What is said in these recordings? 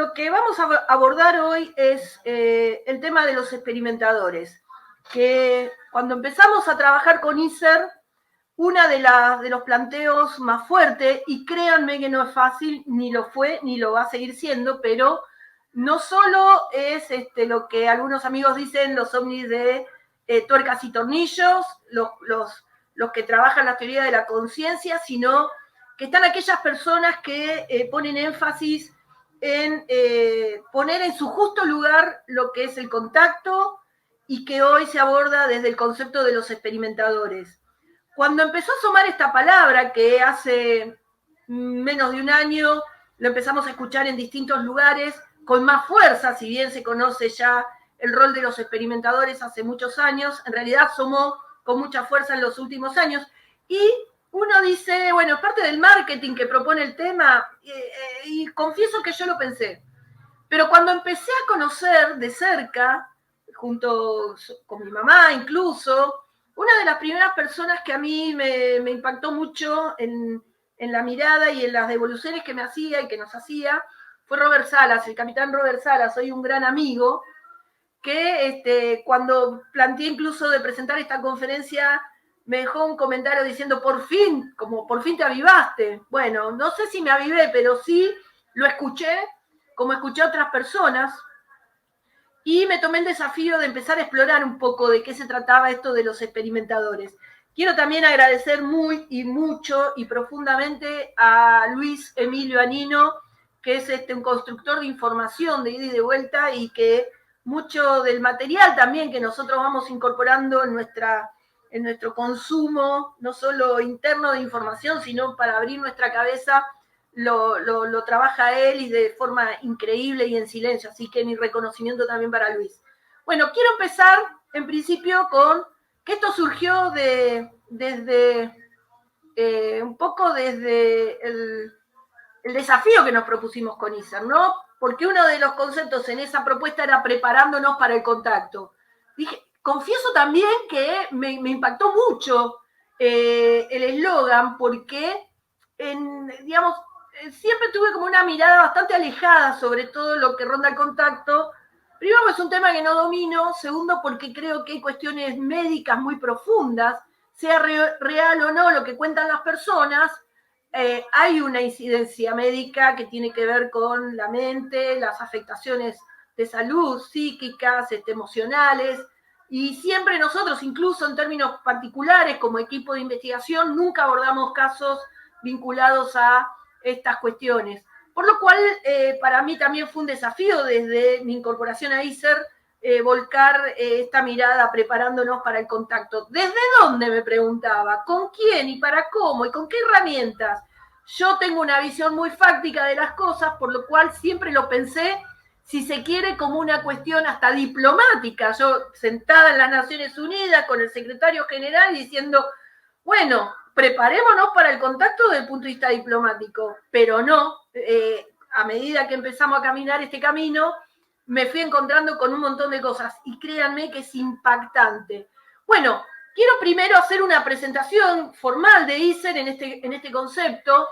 lo que vamos a abordar hoy es el tema de los experimentadores, que cuando empezamos a trabajar con ISER, una de los planteos más fuertes, y créanme que no es fácil, ni lo fue, ni lo va a seguir siendo, pero no solo es lo que algunos amigos dicen, los ovnis de tuercas y tornillos, los que trabajan la teoría de la conciencia, sino que están aquellas personas que ponen énfasis en poner en su justo lugar lo que es el contacto y que hoy se aborda desde el concepto de los experimentadores. Cuando empezó a asomar esta palabra, que hace menos de un año lo empezamos a escuchar en distintos lugares, con más fuerza, si bien se conoce ya el rol de los experimentadores hace muchos años, en realidad asomó con mucha fuerza en los últimos años, y uno dice, bueno, es parte del marketing que propone el tema, y confieso que yo lo pensé, pero cuando empecé a conocer de cerca, junto con mi mamá incluso, una de las primeras personas que a mí me impactó mucho en la mirada y en las devoluciones que me hacía y que nos hacía, fue Robert Salas, el capitán Robert Salas, hoy un gran amigo, que cuando planteé incluso de presentar esta conferencia, me dejó un comentario diciendo, por fin, como por fin te avivaste. Bueno, no sé si me avivé, pero sí lo escuché, como escuché a otras personas, y me tomé el desafío de empezar a explorar un poco de qué se trataba esto de los experimentadores. Quiero también agradecer muy y mucho y profundamente a Luis Emilio Anino, que es un constructor de información de ida y de vuelta, y que mucho del material también que nosotros vamos incorporando en nuestro consumo, no solo interno de información, sino para abrir nuestra cabeza, lo trabaja él y de forma increíble y en silencio, así que mi reconocimiento también para Luis. Bueno, quiero empezar en principio con que esto surgió desde un poco desde el desafío que nos propusimos con ISER, ¿no? Porque uno de los conceptos en esa propuesta era preparándonos para el contacto. Dije, confieso también que me impactó mucho el eslogan, porque digamos, siempre tuve como una mirada bastante alejada sobre todo lo que ronda el contacto. Primero, es un tema que no domino. Segundo, porque creo que hay cuestiones médicas muy profundas, sea real o no lo que cuentan las personas. Hay una incidencia médica que tiene que ver con la mente, las afectaciones de salud psíquicas, emocionales, y siempre nosotros, incluso en términos particulares como equipo de investigación, nunca abordamos casos vinculados a estas cuestiones. Por lo cual, para mí también fue un desafío desde mi incorporación a ISER, volcar esta mirada preparándonos para el contacto. ¿Desde dónde? Me preguntaba. ¿Con quién y para cómo y con qué herramientas? Yo tengo una visión muy fáctica de las cosas, por lo cual siempre lo pensé, si se quiere, como una cuestión hasta diplomática. Yo sentada en las Naciones Unidas con el secretario general diciendo, bueno, preparémonos para el contacto desde el punto de vista diplomático, pero no, a medida que empezamos a caminar este camino, me fui encontrando con un montón de cosas, y créanme que es impactante. Bueno, quiero primero hacer una presentación formal de ISER en este concepto.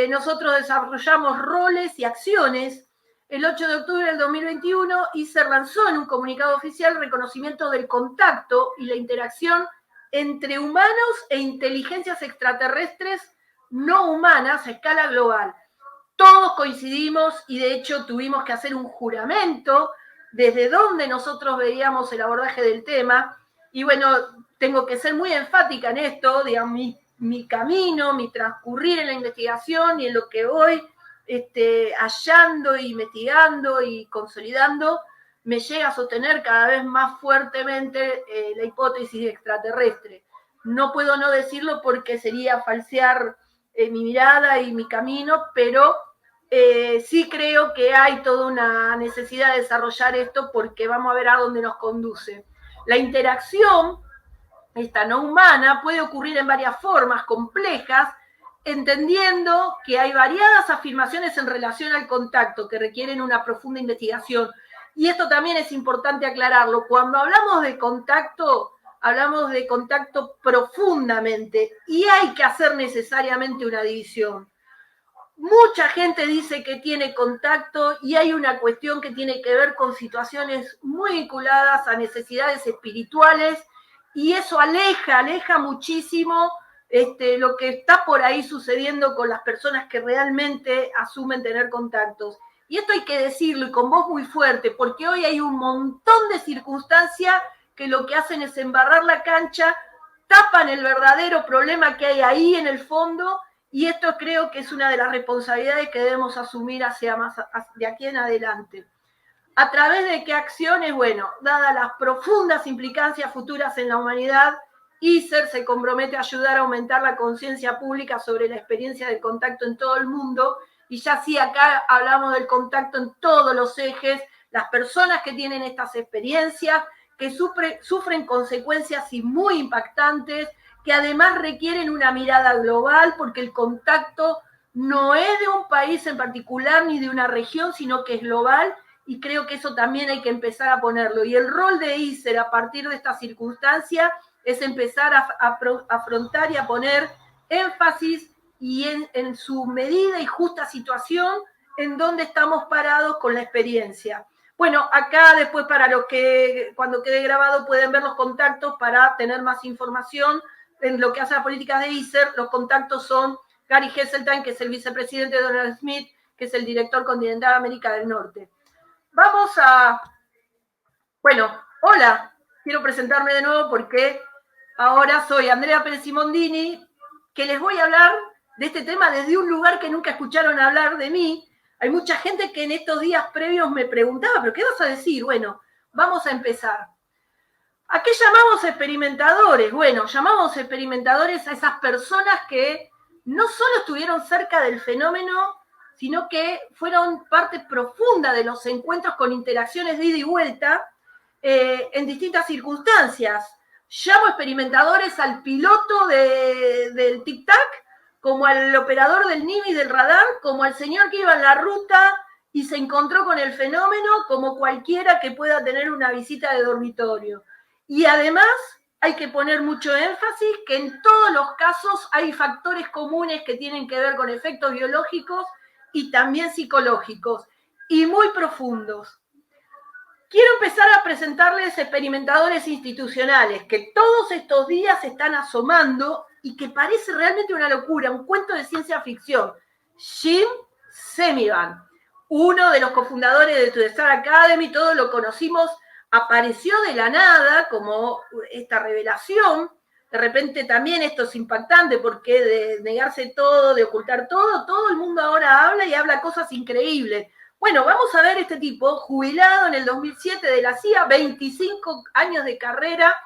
Nosotros desarrollamos roles y acciones. El 8 de octubre del 2021, ISER lanzó en un comunicado oficial el reconocimiento del contacto y la interacción entre humanos e inteligencias extraterrestres no humanas a escala global. Todos coincidimos, y de hecho tuvimos que hacer un juramento desde donde nosotros veíamos el abordaje del tema. Y bueno, tengo que ser muy enfática en esto, digamos, mi camino, mi transcurrir en la investigación y en lo que voy hallando, investigando y consolidando, me llega a sostener cada vez más fuertemente la hipótesis extraterrestre. No puedo no decirlo porque sería falsear mi mirada y mi camino, pero sí creo que hay toda una necesidad de desarrollar esto, porque vamos a ver a dónde nos conduce. La interacción, esta no humana, puede ocurrir en varias formas complejas, entendiendo que hay variadas afirmaciones en relación al contacto que requieren una profunda investigación. Y esto también es importante aclararlo. Cuando hablamos de contacto profundamente, y hay que hacer necesariamente una división. Mucha gente dice que tiene contacto y hay una cuestión que tiene que ver con situaciones muy vinculadas a necesidades espirituales y eso aleja muchísimo lo que está por ahí sucediendo con las personas que realmente asumen tener contactos. Y esto hay que decirlo y con voz muy fuerte, porque hoy hay un montón de circunstancias que lo que hacen es embarrar la cancha, tapan el verdadero problema que hay ahí en el fondo. Y esto creo que es una de las responsabilidades que debemos asumir de aquí en adelante. ¿A través de qué acciones? Bueno, dadas las profundas implicancias futuras en la humanidad, ISER se compromete a ayudar a aumentar la conciencia pública sobre la experiencia del contacto en todo el mundo. Y ya sí, acá hablamos del contacto en todos los ejes, las personas que tienen estas experiencias, que sufren consecuencias y muy impactantes, que además requieren una mirada global, porque el contacto no es de un país en particular ni de una región, sino que es global, y creo que eso también hay que empezar a ponerlo. Y el rol de ISER a partir de esta circunstancia es empezar a afrontar y a poner énfasis y en su medida y justa situación en donde estamos parados con la experiencia. Bueno, acá después para los que cuando quede grabado pueden ver los contactos para tener más información en lo que hace a políticas de ISER. Los contactos son Gary Hesseltine, que es el vicepresidente de Donald Smith, que es el director continental de América del Norte. Vamos a... Bueno, hola, quiero presentarme de nuevo porque ahora soy Andrea Pérez Simondini, que les voy a hablar de este tema desde un lugar que nunca escucharon hablar de mí. Hay mucha gente que en estos días previos me preguntaba, ¿pero qué vas a decir? Bueno, vamos a empezar. ¿A qué llamamos experimentadores? Bueno, llamamos experimentadores a esas personas que no solo estuvieron cerca del fenómeno, sino que fueron parte profunda de los encuentros con interacciones de ida y vuelta en distintas circunstancias. Llamo experimentadores al piloto del tic-tac, como al operador del NIMI del radar, como al señor que iba en la ruta y se encontró con el fenómeno, como cualquiera que pueda tener una visita de dormitorio. Y además hay que poner mucho énfasis que en todos los casos hay factores comunes que tienen que ver con efectos biológicos y también psicológicos, y muy profundos. Quiero empezar a presentarles experimentadores institucionales que todos estos días se están asomando y que parece realmente una locura, un cuento de ciencia ficción. Jim Semivan, uno de los cofundadores de To Star Academy, todos lo conocimos, apareció de la nada como esta revelación. De repente también esto es impactante porque de negarse todo, de ocultar todo el mundo ahora habla y habla cosas increíbles. Bueno, vamos a ver este tipo, jubilado en el 2007 de la CIA, 25 años de carrera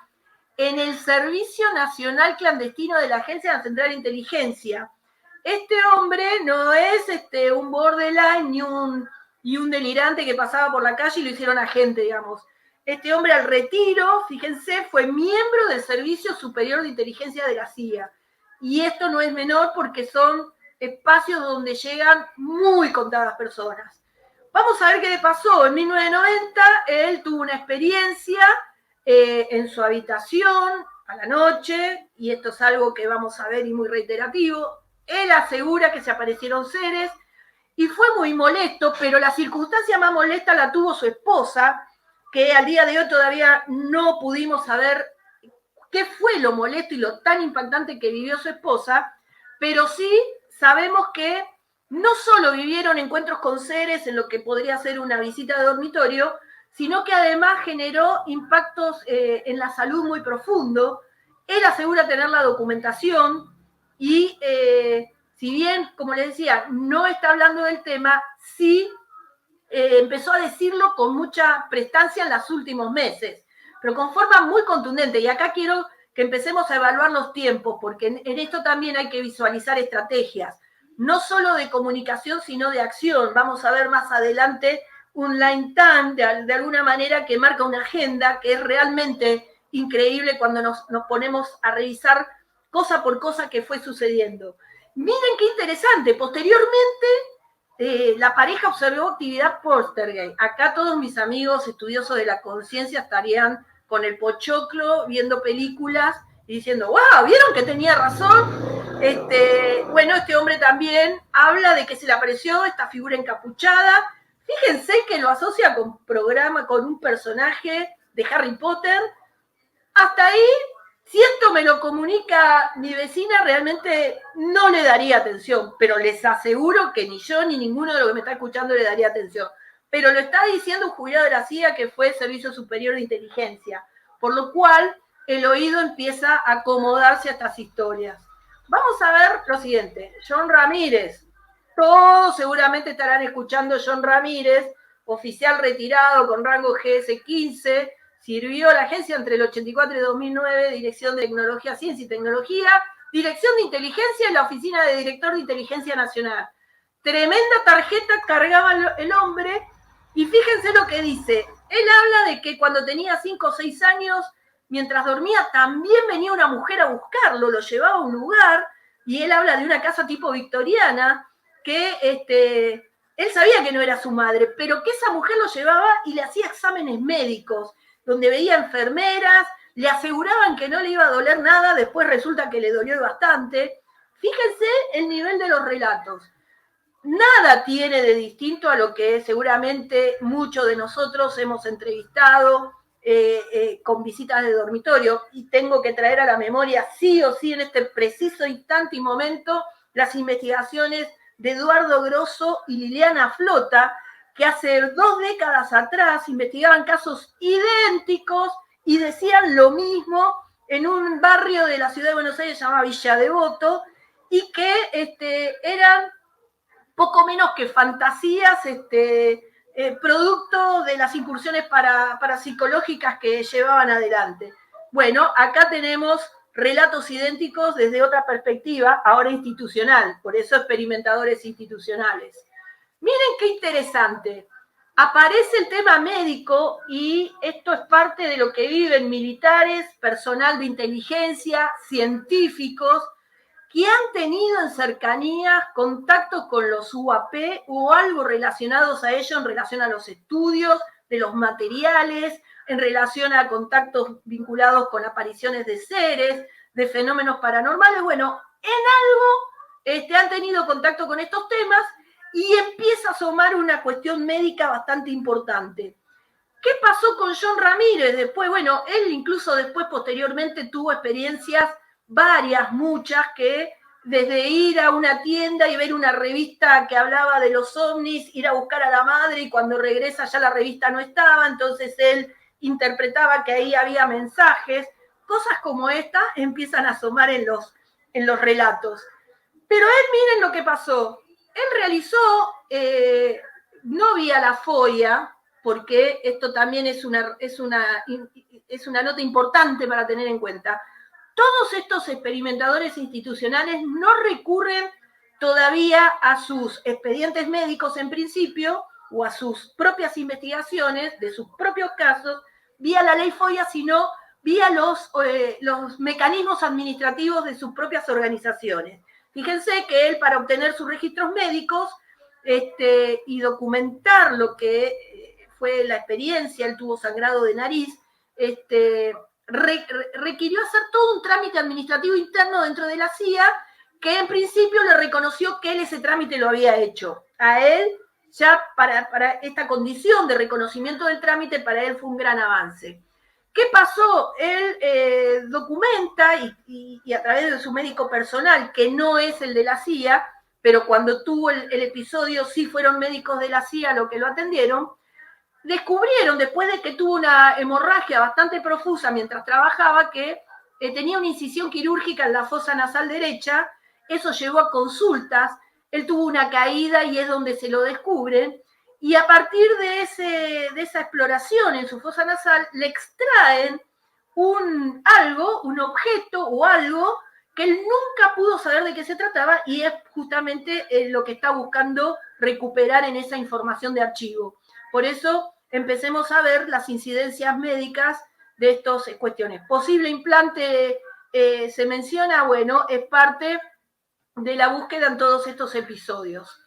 en el Servicio Nacional Clandestino de la Agencia Central de Inteligencia. Este hombre no es un borderline ni un delirante que pasaba por la calle y lo hicieron agente, digamos. Este hombre al retiro, fíjense, fue miembro del Servicio Superior de Inteligencia de la CIA. Y esto no es menor porque son espacios donde llegan muy contadas personas. Vamos a ver qué le pasó. En 1990 él tuvo una experiencia en su habitación a la noche, y esto es algo que vamos a ver y muy reiterativo. Él asegura que se aparecieron seres y fue muy molesto, pero la circunstancia más molesta la tuvo su esposa, que al día de hoy todavía no pudimos saber qué fue lo molesto y lo tan impactante que vivió su esposa, pero sí sabemos que no solo vivieron encuentros con seres en lo que podría ser una visita de dormitorio, sino que además generó impactos en la salud muy profundo. Él asegura tener la documentación y si bien, como les decía, no está hablando del tema, sí empezó a decirlo con mucha prestancia en los últimos meses, pero con forma muy contundente. Y acá quiero que empecemos a evaluar los tiempos, porque en esto también hay que visualizar estrategias, no solo de comunicación, sino de acción. Vamos a ver más adelante un line time, de alguna manera, que marca una agenda que es realmente increíble cuando nos ponemos a revisar cosa por cosa que fue sucediendo. Miren qué interesante, posteriormente la pareja observó actividad poltergeist. Acá todos mis amigos estudiosos de la conciencia estarían con el pochoclo viendo películas y diciendo, wow, ¿vieron que tenía razón? Bueno, este hombre también habla de que se le apareció esta figura encapuchada. Fíjense que lo asocia con un personaje de Harry Potter. Hasta ahí, si esto me lo comunica mi vecina, realmente no le daría atención, pero les aseguro que ni yo ni ninguno de los que me está escuchando le daría atención. Pero lo está diciendo un jubilado de la CIA que fue Servicio Superior de Inteligencia, por lo cual el oído empieza a acomodarse a estas historias. Vamos a ver lo siguiente. John Ramírez. Todos seguramente estarán escuchando John Ramírez, oficial retirado con rango GS-15, sirvió a la agencia entre el 84 y 2009, Dirección de Tecnología, Ciencia y Tecnología, Dirección de Inteligencia y la Oficina de Director de Inteligencia Nacional. Tremenda tarjeta cargaba el hombre, y fíjense lo que dice. Él habla de que cuando tenía 5 o 6 años, mientras dormía, también venía una mujer a buscarlo, lo llevaba a un lugar, y él habla de una casa tipo victoriana, que él sabía que no era su madre, pero que esa mujer lo llevaba y le hacía exámenes médicos, donde veía enfermeras, le aseguraban que no le iba a doler nada, después resulta que le dolió bastante. Fíjense el nivel de los relatos. Nada tiene de distinto a lo que seguramente muchos de nosotros hemos entrevistado con visitas de dormitorio, y tengo que traer a la memoria sí o sí en este preciso instante y momento las investigaciones de Eduardo Grosso y Liliana Flota, que hace 2 décadas atrás investigaban casos idénticos y decían lo mismo en un barrio de la ciudad de Buenos Aires llamado Villa Devoto, y que eran poco menos que fantasías, producto de las incursiones parapsicológicas que llevaban adelante. Bueno, acá tenemos relatos idénticos desde otra perspectiva, ahora institucional, por eso experimentadores institucionales. Miren qué interesante. Aparece el tema médico, y esto es parte de lo que viven militares, personal de inteligencia, científicos, que han tenido en cercanía contactos con los UAP o algo relacionados a ello en relación a los estudios de los materiales, en relación a contactos vinculados con apariciones de seres, de fenómenos paranormales. Bueno, en algo han tenido contacto con estos temas, y empieza a asomar una cuestión médica bastante importante. ¿Qué pasó con John Ramírez después? Bueno, él incluso después, posteriormente, tuvo experiencias varias, muchas, que desde ir a una tienda y ver una revista que hablaba de los ovnis, ir a buscar a la madre, y cuando regresa ya la revista no estaba, entonces él interpretaba que ahí había mensajes. Cosas como esta empiezan a asomar en los relatos. Pero él, miren lo que pasó. Él realizó, no vía la FOIA, porque esto también es una nota importante para tener en cuenta. Todos estos experimentadores institucionales no recurren todavía a sus expedientes médicos en principio, o a sus propias investigaciones de sus propios casos vía la ley FOIA, sino vía los mecanismos administrativos de sus propias organizaciones. Fíjense que él, para obtener sus registros médicos y documentar lo que fue la experiencia, él tuvo sangrado de nariz, requirió hacer todo un trámite administrativo interno dentro de la CIA, que en principio le reconoció que él ese trámite lo había hecho. A él, ya para esta condición de reconocimiento del trámite, para él fue un gran avance. ¿Qué pasó? Él documenta, y a través de su médico personal, que no es el de la CIA, pero cuando tuvo el episodio sí fueron médicos de la CIA los que lo atendieron, descubrieron, después de que tuvo una hemorragia bastante profusa mientras trabajaba, que tenía una incisión quirúrgica en la fosa nasal derecha. Eso llevó a consultas, él tuvo una caída y es donde se lo descubren, y a partir de esa exploración en su fosa nasal le extraen un objeto o algo que él nunca pudo saber de qué se trataba, y es justamente lo que está buscando recuperar en esa información de archivo. Por eso empecemos a ver las incidencias médicas de estas cuestiones. Posible implante se menciona, bueno, es parte de la búsqueda en todos estos episodios.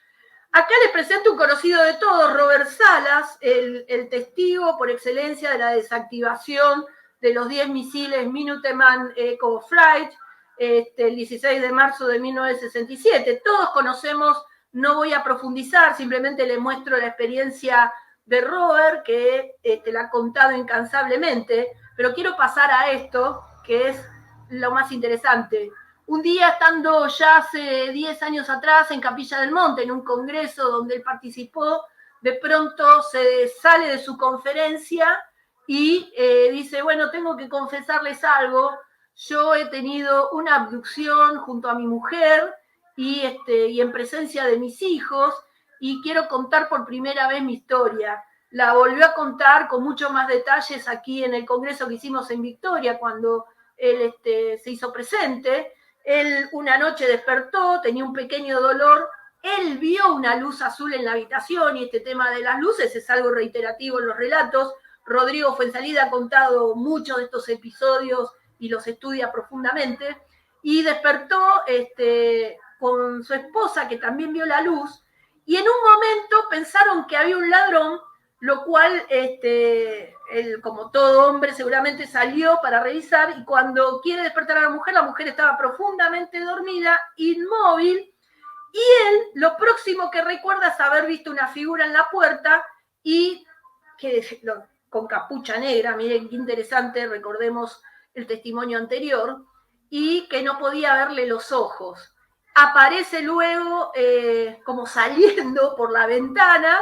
Acá les presento un conocido de todos, Robert Salas, el testigo por excelencia de la desactivación de los 10 misiles Minuteman Echo Flight, el 16 de marzo de 1967. Todos conocemos, no voy a profundizar, simplemente les muestro la experiencia de Robert, que la ha contado incansablemente, pero quiero pasar a esto, que es lo más interesante. Un día, estando ya hace 10 años atrás en Capilla del Monte, en un congreso donde él participó, de pronto se sale de su conferencia y dice, bueno, tengo que confesarles algo, yo he tenido una abducción junto a mi mujer y en presencia de mis hijos, y quiero contar por primera vez mi historia. La volvió a contar con mucho más detalles aquí en el congreso que hicimos en Victoria, cuando él se hizo presente. Él una noche despertó, tenía un pequeño dolor, él vio una luz azul en la habitación, y este tema de las luces es algo reiterativo en los relatos. Rodrigo Fuenzalida ha contado muchos de estos episodios y los estudia profundamente, y despertó con su esposa, que también vio la luz, y en un momento pensaron que había un ladrón, lo cual él, como todo hombre, seguramente salió para revisar, y cuando quiere despertar a la mujer estaba profundamente dormida, inmóvil, y él lo próximo que recuerda es haber visto una figura en la puerta y con capucha negra, miren qué interesante, recordemos el testimonio anterior, y que no podía verle los ojos. Aparece luego como saliendo por la ventana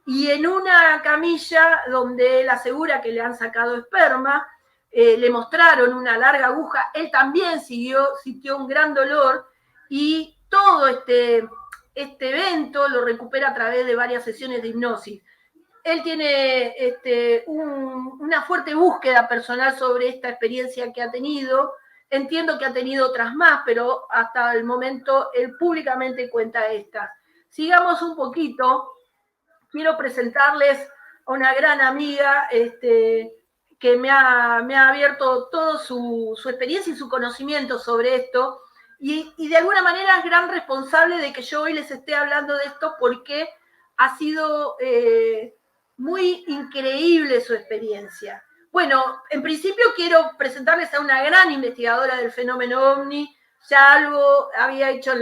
y en una camilla donde él asegura que le han sacado esperma, le mostraron una larga aguja, él también sintió un gran dolor, y todo este evento lo recupera a través de varias sesiones de hipnosis. Él tiene una fuerte búsqueda personal sobre esta experiencia que ha tenido. Entiendo que ha tenido otras más, pero hasta el momento él públicamente cuenta estas. Sigamos un poquito. Quiero presentarles a una gran amiga que me ha abierto toda su experiencia y su conocimiento sobre esto, y de alguna manera es gran responsable de que yo hoy les esté hablando de esto, porque ha sido muy increíble su experiencia. Bueno, en principio quiero presentarles a una gran investigadora del fenómeno OVNI. Ya algo había hecho en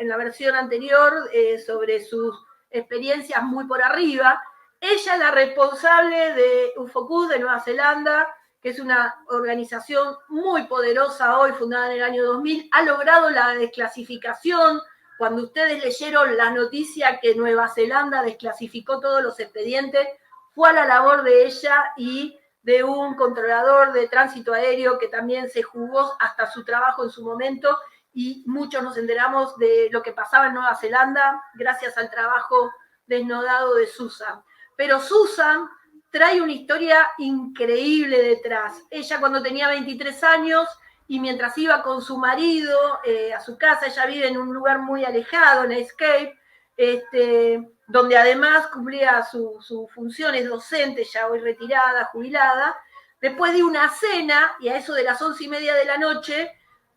la versión anterior sobre sus experiencias muy por arriba. Ella es la responsable de UFOCUS de Nueva Zelanda, que es una organización muy poderosa hoy, fundada en el año 2000. Ha logrado la desclasificación. Cuando ustedes leyeron la noticia que Nueva Zelanda desclasificó todos los expedientes, fue a la labor de ella y de un controlador de tránsito aéreo que también se jugó hasta su trabajo en su momento, y muchos nos enteramos de lo que pasaba en Nueva Zelanda gracias al trabajo desnudado de Susan. Pero Susan trae una historia increíble detrás. Ella, cuando tenía 23 años y mientras iba con su marido a su casa, ella vive en un lugar muy alejado, en Escape, donde además cumplía sus funciones docentes, ya hoy retirada, jubilada. Después de una cena, y a eso de las 11:30 de la noche,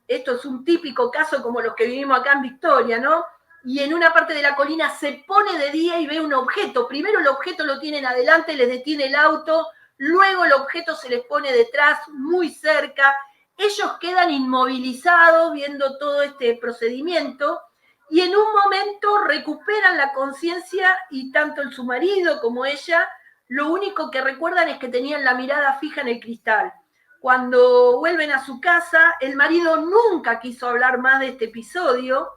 esto es un típico caso como los que vivimos acá en Victoria, ¿no? Y en una parte de la colina se pone de día y ve un objeto. Primero el objeto lo tienen adelante, les detiene el auto, luego el objeto se les pone detrás, muy cerca. Ellos quedan inmovilizados viendo todo este procedimiento, y en un momento recuperan la conciencia, y tanto su marido como ella, lo único que recuerdan es que tenían la mirada fija en el cristal. Cuando vuelven a su casa, el marido nunca quiso hablar más de este episodio,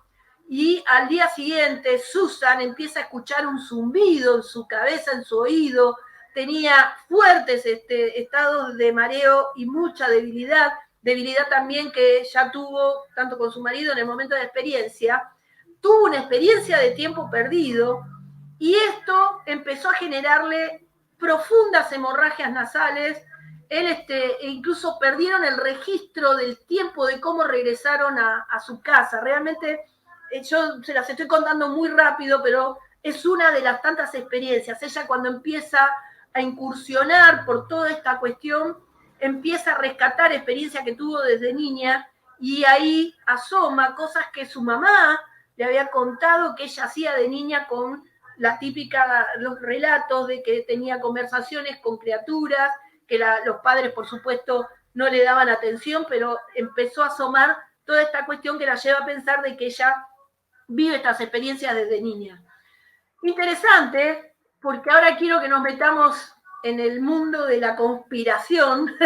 y al día siguiente Susan empieza a escuchar un zumbido en su cabeza, en su oído. Tenía fuertes estados de mareo y mucha debilidad también que ya tuvo tanto con su marido en el momento de la experiencia. Tuvo una experiencia de tiempo perdido, y esto empezó a generarle profundas hemorragias nasales. Él incluso perdieron el registro del tiempo de cómo regresaron a su casa. Realmente yo se las estoy contando muy rápido, pero es una de las tantas experiencias. Ella, cuando empieza a incursionar por toda esta cuestión, empieza a rescatar experiencias que tuvo desde niña, y ahí asoma cosas que su mamá le había contado que ella hacía de niña, con la típica, los relatos de que tenía conversaciones con criaturas, que los padres, por supuesto, no le daban atención, pero empezó a asomar toda esta cuestión que la lleva a pensar de que ella vive estas experiencias desde niña. Interesante, porque ahora quiero que nos metamos en el mundo de la conspiración.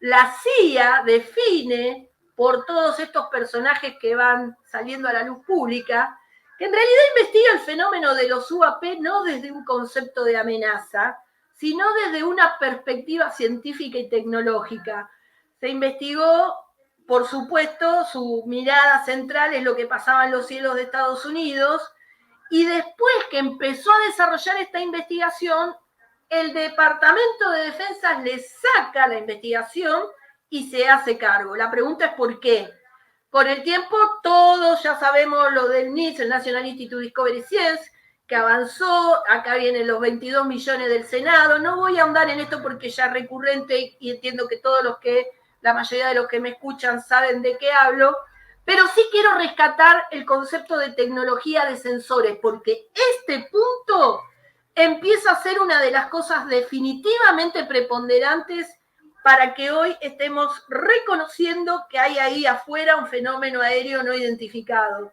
La CIA define, por todos estos personajes que van saliendo a la luz pública, que en realidad investiga el fenómeno de los UAP no desde un concepto de amenaza, sino desde una perspectiva científica y tecnológica. Se investigó, por supuesto, su mirada central es lo que pasaba en los cielos de Estados Unidos, y después que empezó a desarrollar esta investigación, el Departamento de Defensa le saca la investigación y se hace cargo. La pregunta es ¿por qué? Con el tiempo todos ya sabemos lo del NIST, el National Institute Discovery Science, que avanzó, acá vienen los 22 millones del Senado. No voy a ahondar en esto porque ya es recurrente y entiendo que la mayoría de los que me escuchan saben de qué hablo, pero sí quiero rescatar el concepto de tecnología de sensores, porque este punto empieza a ser una de las cosas definitivamente preponderantes para que hoy estemos reconociendo que hay ahí afuera un fenómeno aéreo no identificado.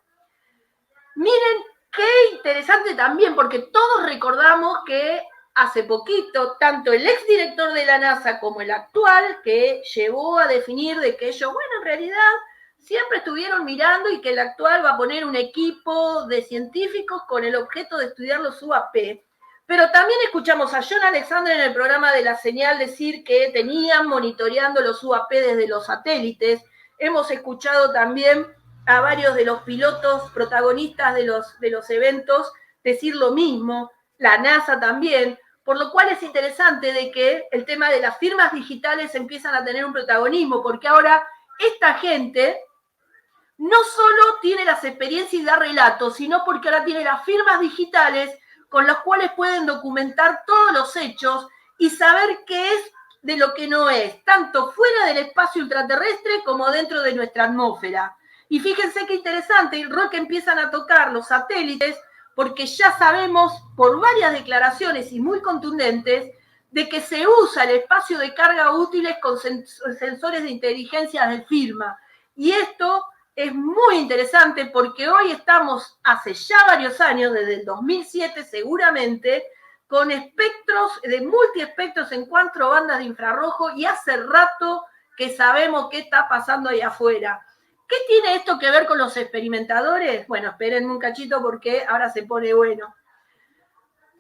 Miren qué interesante también, porque todos recordamos que hace poquito, tanto el exdirector de la NASA como el actual, que llevó a definir de que ellos, bueno, en realidad siempre estuvieron mirando y que el actual va a poner un equipo de científicos con el objeto de estudiar los UAP. Pero también escuchamos a John Alexander en el programa de La Señal decir que tenían monitoreando los UAP desde los satélites. Hemos escuchado también a varios de los pilotos protagonistas de los eventos decir lo mismo, la NASA también, por lo cual es interesante de que el tema de las firmas digitales empiezan a tener un protagonismo, porque ahora esta gente no solo tiene las experiencias y da relatos, sino porque ahora tiene las firmas digitales con las cuales pueden documentar todos los hechos y saber qué es de lo que no es, tanto fuera del espacio ultraterrestre como dentro de nuestra atmósfera. Y fíjense qué interesante el rol que empiezan a tocar los satélites, porque ya sabemos por varias declaraciones y muy contundentes de que se usa el espacio de carga útiles con sensores de inteligencia de firma. Y esto es muy interesante porque hoy estamos, hace ya varios años, desde el 2007 seguramente, con espectros de multiespectros en 4 bandas de infrarrojo y hace rato que sabemos qué está pasando ahí afuera. ¿Qué tiene esto que ver con los experimentadores? Bueno, espérenme un cachito porque ahora se pone bueno.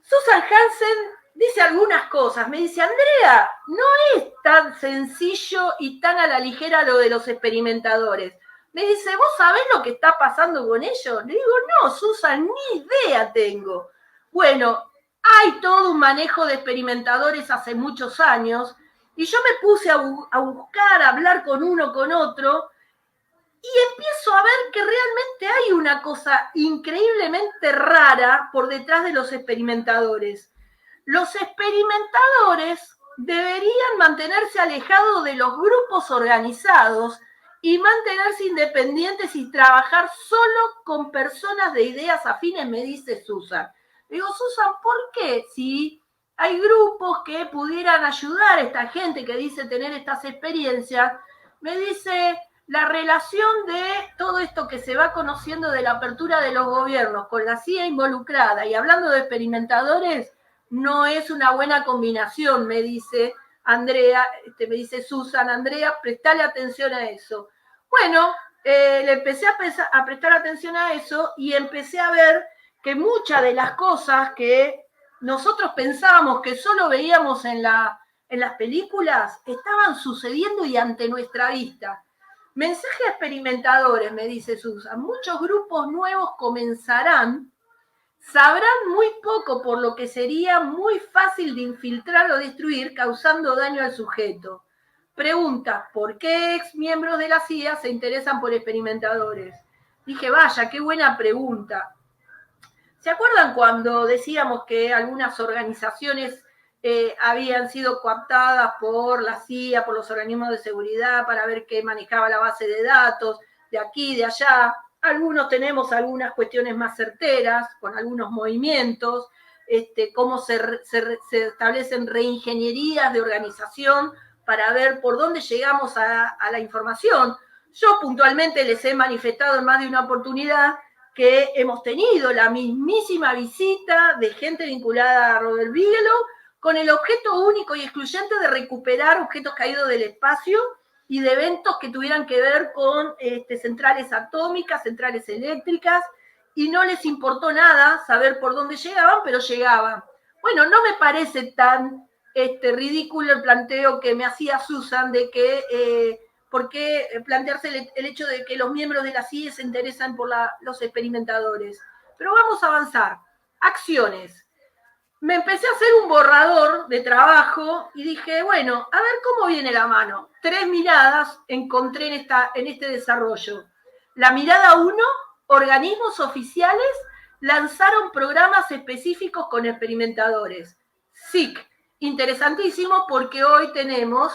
Susan Hansen dice algunas cosas. Me dice, Andrea, no es tan sencillo y tan a la ligera lo de los experimentadores. Me dice, ¿vos sabés lo que está pasando con ellos? Le digo, no, Susan, ni idea tengo. Bueno, hay todo un manejo de experimentadores hace muchos años y yo me puse a buscar, a hablar con uno, con otro, y empiezo a ver que realmente hay una cosa increíblemente rara por detrás de los experimentadores. Los experimentadores deberían mantenerse alejados de los grupos organizados y mantenerse independientes y trabajar solo con personas de ideas afines, me dice Susan. Digo, Susan, ¿por qué? Si hay grupos que pudieran ayudar a esta gente que dice tener estas experiencias, me dice, la relación de todo esto que se va conociendo de la apertura de los gobiernos con la CIA involucrada y hablando de experimentadores, no es una buena combinación, me dice Andrea, me dice Susan, Andrea, prestale atención a eso. Bueno, le empecé a prestar atención a eso y empecé a ver que muchas de las cosas que nosotros pensábamos que solo veíamos en las películas estaban sucediendo y ante nuestra vista. Mensaje a experimentadores, me dice Susan. Muchos grupos nuevos comenzarán, sabrán muy poco, por lo que sería muy fácil de infiltrar o destruir, causando daño al sujeto. Pregunta, ¿por qué ex miembros de la CIA se interesan por experimentadores? Dije, vaya, qué buena pregunta. ¿Se acuerdan cuando decíamos que algunas organizaciones habían sido cooptadas por la CIA, por los organismos de seguridad, para ver qué manejaba la base de datos, de aquí, de allá? Algunos tenemos algunas cuestiones más certeras, con algunos movimientos, cómo se establecen reingenierías de organización para ver por dónde llegamos a la información. Yo puntualmente les he manifestado en más de una oportunidad que hemos tenido la mismísima visita de gente vinculada a Robert Bigelow con el objeto único y excluyente de recuperar objetos caídos del espacio y de eventos que tuvieran que ver con centrales atómicas, centrales eléctricas, y no les importó nada saber por dónde llegaban, pero llegaban. Bueno, no me parece tan ridículo el planteo que me hacía Susan de que por qué plantearse el hecho de que los miembros de la CIE se interesan por los experimentadores. Pero vamos a avanzar. Acciones. Me empecé a hacer un borrador de trabajo y dije, bueno, a ver cómo viene la mano. 3 miradas encontré en este desarrollo. La mirada 1, organismos oficiales lanzaron programas específicos con experimentadores. SIC, interesantísimo porque hoy tenemos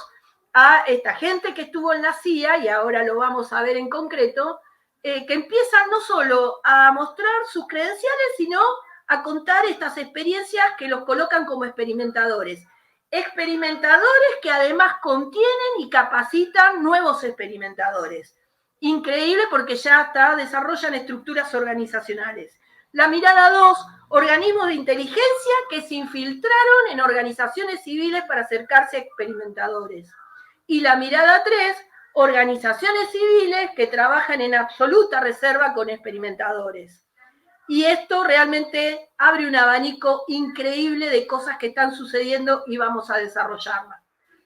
a esta gente que estuvo en la CIA, y ahora lo vamos a ver en concreto, que empiezan no solo a mostrar sus credenciales, sino a contar estas experiencias que los colocan como experimentadores. Experimentadores que además contienen y capacitan nuevos experimentadores. Increíble porque ya desarrollan estructuras organizacionales. La mirada 2, organismos de inteligencia que se infiltraron en organizaciones civiles para acercarse a experimentadores. Y la mirada 3, organizaciones civiles que trabajan en absoluta reserva con experimentadores. Y esto realmente abre un abanico increíble de cosas que están sucediendo y vamos a desarrollarlas.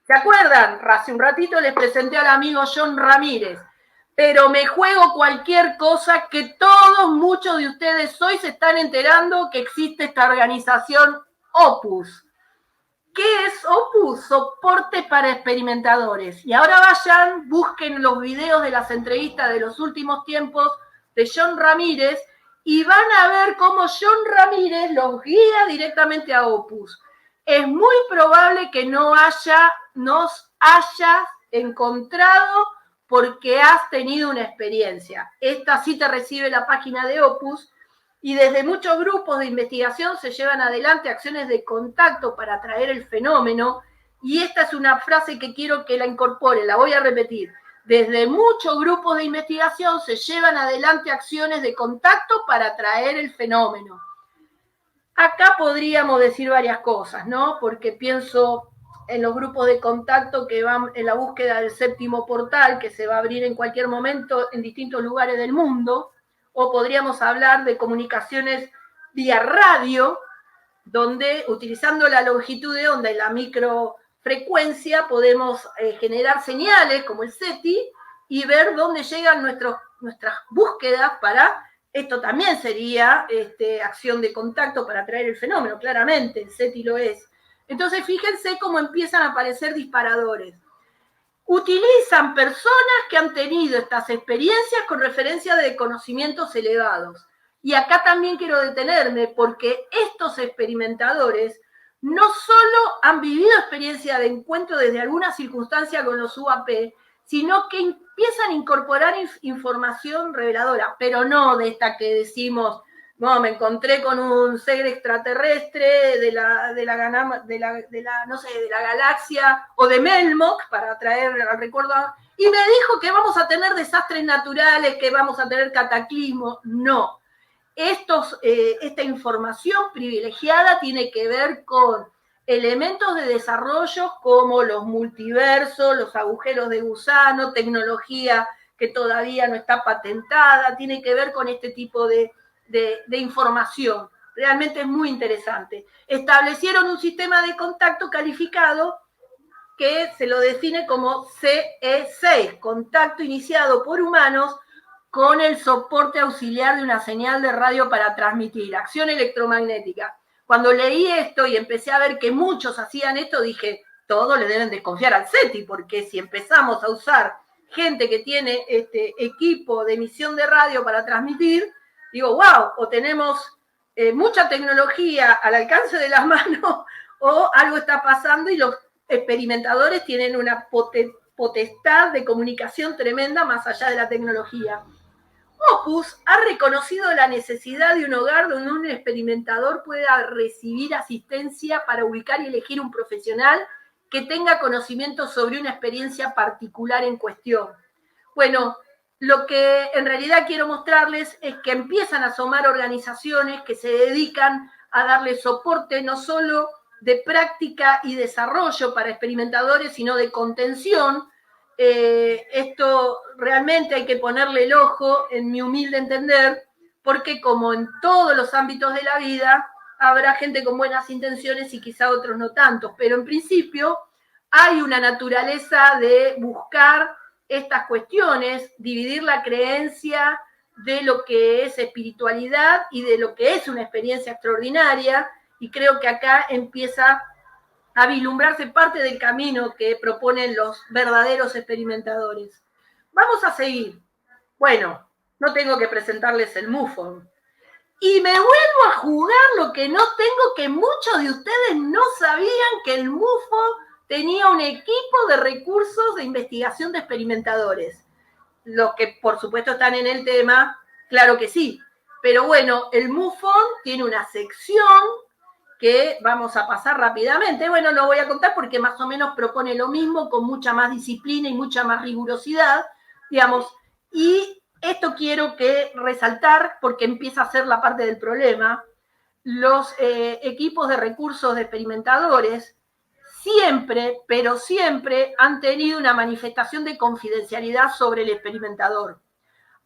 ¿Se acuerdan? Hace un ratito les presenté al amigo John Ramírez, pero me juego cualquier cosa que muchos de ustedes hoy se están enterando que existe esta organización Opus. ¿Qué es Opus? Soporte para experimentadores. Y ahora vayan, busquen los videos de las entrevistas de los últimos tiempos de John Ramírez y van a ver cómo John Ramírez los guía directamente a Opus. Es muy probable que nos hayas encontrado porque has tenido una experiencia. Esta sí te recibe la página de Opus. Y desde muchos grupos de investigación se llevan adelante acciones de contacto para atraer el fenómeno, y esta es una frase que quiero que la incorpore, la voy a repetir. Desde muchos grupos de investigación se llevan adelante acciones de contacto para atraer el fenómeno. Acá podríamos decir varias cosas, ¿no? Porque pienso en los grupos de contacto que van en la búsqueda del 7º portal, que se va a abrir en cualquier momento en distintos lugares del mundo. O podríamos hablar de comunicaciones vía radio, donde utilizando la longitud de onda y la microfrecuencia podemos generar señales como el SETI y ver dónde llegan nuestras búsquedas para... Esto también sería acción de contacto para atraer el fenómeno, claramente, el SETI lo es. Entonces fíjense cómo empiezan a aparecer disparadores. Utilizan personas que han tenido estas experiencias con referencia de conocimientos elevados. Y acá también quiero detenerme porque estos experimentadores no solo han vivido experiencia de encuentro desde alguna circunstancia con los UAP, sino que empiezan a incorporar información reveladora, pero no de esta que decimos, no, me encontré con un ser extraterrestre de la galaxia o de Melmoc, para traer al recuerdo, y me dijo que vamos a tener desastres naturales, que vamos a tener cataclismos. No. Esta información privilegiada tiene que ver con elementos de desarrollo como los multiversos, los agujeros de gusano, tecnología que todavía no está patentada, tiene que ver con este tipo de información. Realmente es muy interesante. Establecieron un sistema de contacto calificado que se lo define como CE6, contacto iniciado por humanos con el soporte auxiliar de una señal de radio para transmitir, acción electromagnética. Cuando leí esto y empecé a ver que muchos hacían esto, dije, todos le deben desconfiar al SETI, porque si empezamos a usar gente que tiene equipo de emisión de radio para transmitir, digo, wow, o tenemos mucha tecnología al alcance de las manos, o algo está pasando y los experimentadores tienen una potestad de comunicación tremenda más allá de la tecnología. Opus ha reconocido la necesidad de un hogar donde un experimentador pueda recibir asistencia para ubicar y elegir un profesional que tenga conocimiento sobre una experiencia particular en cuestión. Bueno, lo que en realidad quiero mostrarles es que empiezan a asomar organizaciones que se dedican a darle soporte no solo de práctica y desarrollo para experimentadores, sino de contención. Esto realmente hay que ponerle el ojo, en mi humilde entender, porque como en todos los ámbitos de la vida, habrá gente con buenas intenciones y quizá otros no tanto, pero en principio hay una naturaleza de buscar estas cuestiones, dividir la creencia de lo que es espiritualidad y de lo que es una experiencia extraordinaria, y creo que acá empieza a vislumbrarse parte del camino que proponen los verdaderos experimentadores. Vamos a seguir. Bueno, no tengo que presentarles el MUFON. Y me vuelvo a jugar lo que no tengo, que muchos de ustedes no sabían que el MUFON tenía un equipo de recursos de investigación de experimentadores. Los que por supuesto están en el tema, claro que sí. Pero bueno, el MUFON tiene una sección que vamos a pasar rápidamente. Bueno, lo voy a contar porque más o menos propone lo mismo, con mucha más disciplina y mucha más rigurosidad, digamos, y esto quiero que resaltar porque empieza a ser la parte del problema. Los equipos de recursos de experimentadores siempre, pero siempre han tenido una manifestación de confidencialidad sobre el experimentador.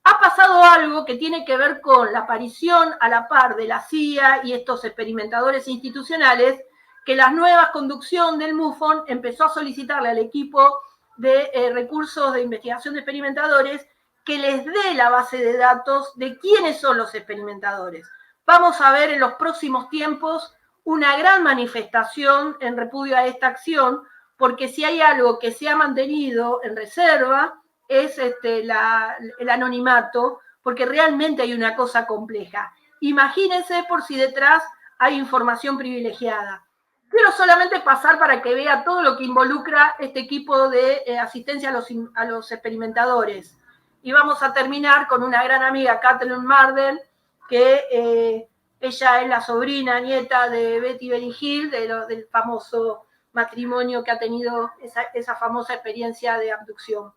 Ha pasado algo que tiene que ver con la aparición a la par de la CIA y estos experimentadores institucionales, que la nueva conducción del MUFON empezó a solicitarle al equipo de recursos de investigación de experimentadores que les dé la base de datos de quiénes son los experimentadores. Vamos a ver en los próximos tiempos una gran manifestación en repudio a esta acción, porque si hay algo que se ha mantenido en reserva es el anonimato, porque realmente hay una cosa compleja. Imagínense por si detrás hay información privilegiada. Quiero solamente pasar para que vea todo lo que involucra este equipo de asistencia a los experimentadores. Y vamos a terminar con una gran amiga, Kathleen Marden, que ella es la sobrina, nieta de Betty Benny Hill, del famoso matrimonio que ha tenido esa famosa experiencia de abducción.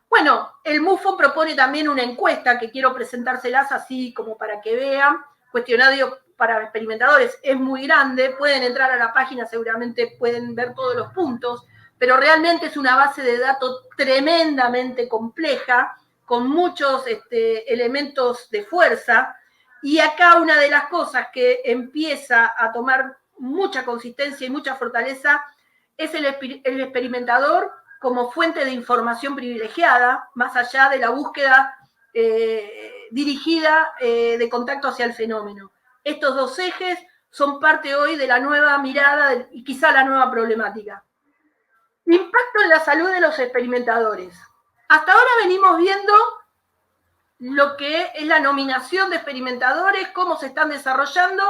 Bueno, el MUFON propone también una encuesta que quiero presentárselas así como para que vean. Cuestionario para experimentadores es muy grande, pueden entrar a la página, seguramente pueden ver todos los puntos, pero realmente es una base de datos tremendamente compleja, con muchos elementos de fuerza, y acá una de las cosas que empieza a tomar mucha consistencia y mucha fortaleza es el experimentador como fuente de información privilegiada, más allá de la búsqueda dirigida de contacto hacia el fenómeno. Estos dos ejes son parte hoy de la nueva mirada y quizá la nueva problemática. Impacto en la salud de los experimentadores. Hasta ahora venimos viendo lo que es la nominación de experimentadores, cómo se están desarrollando,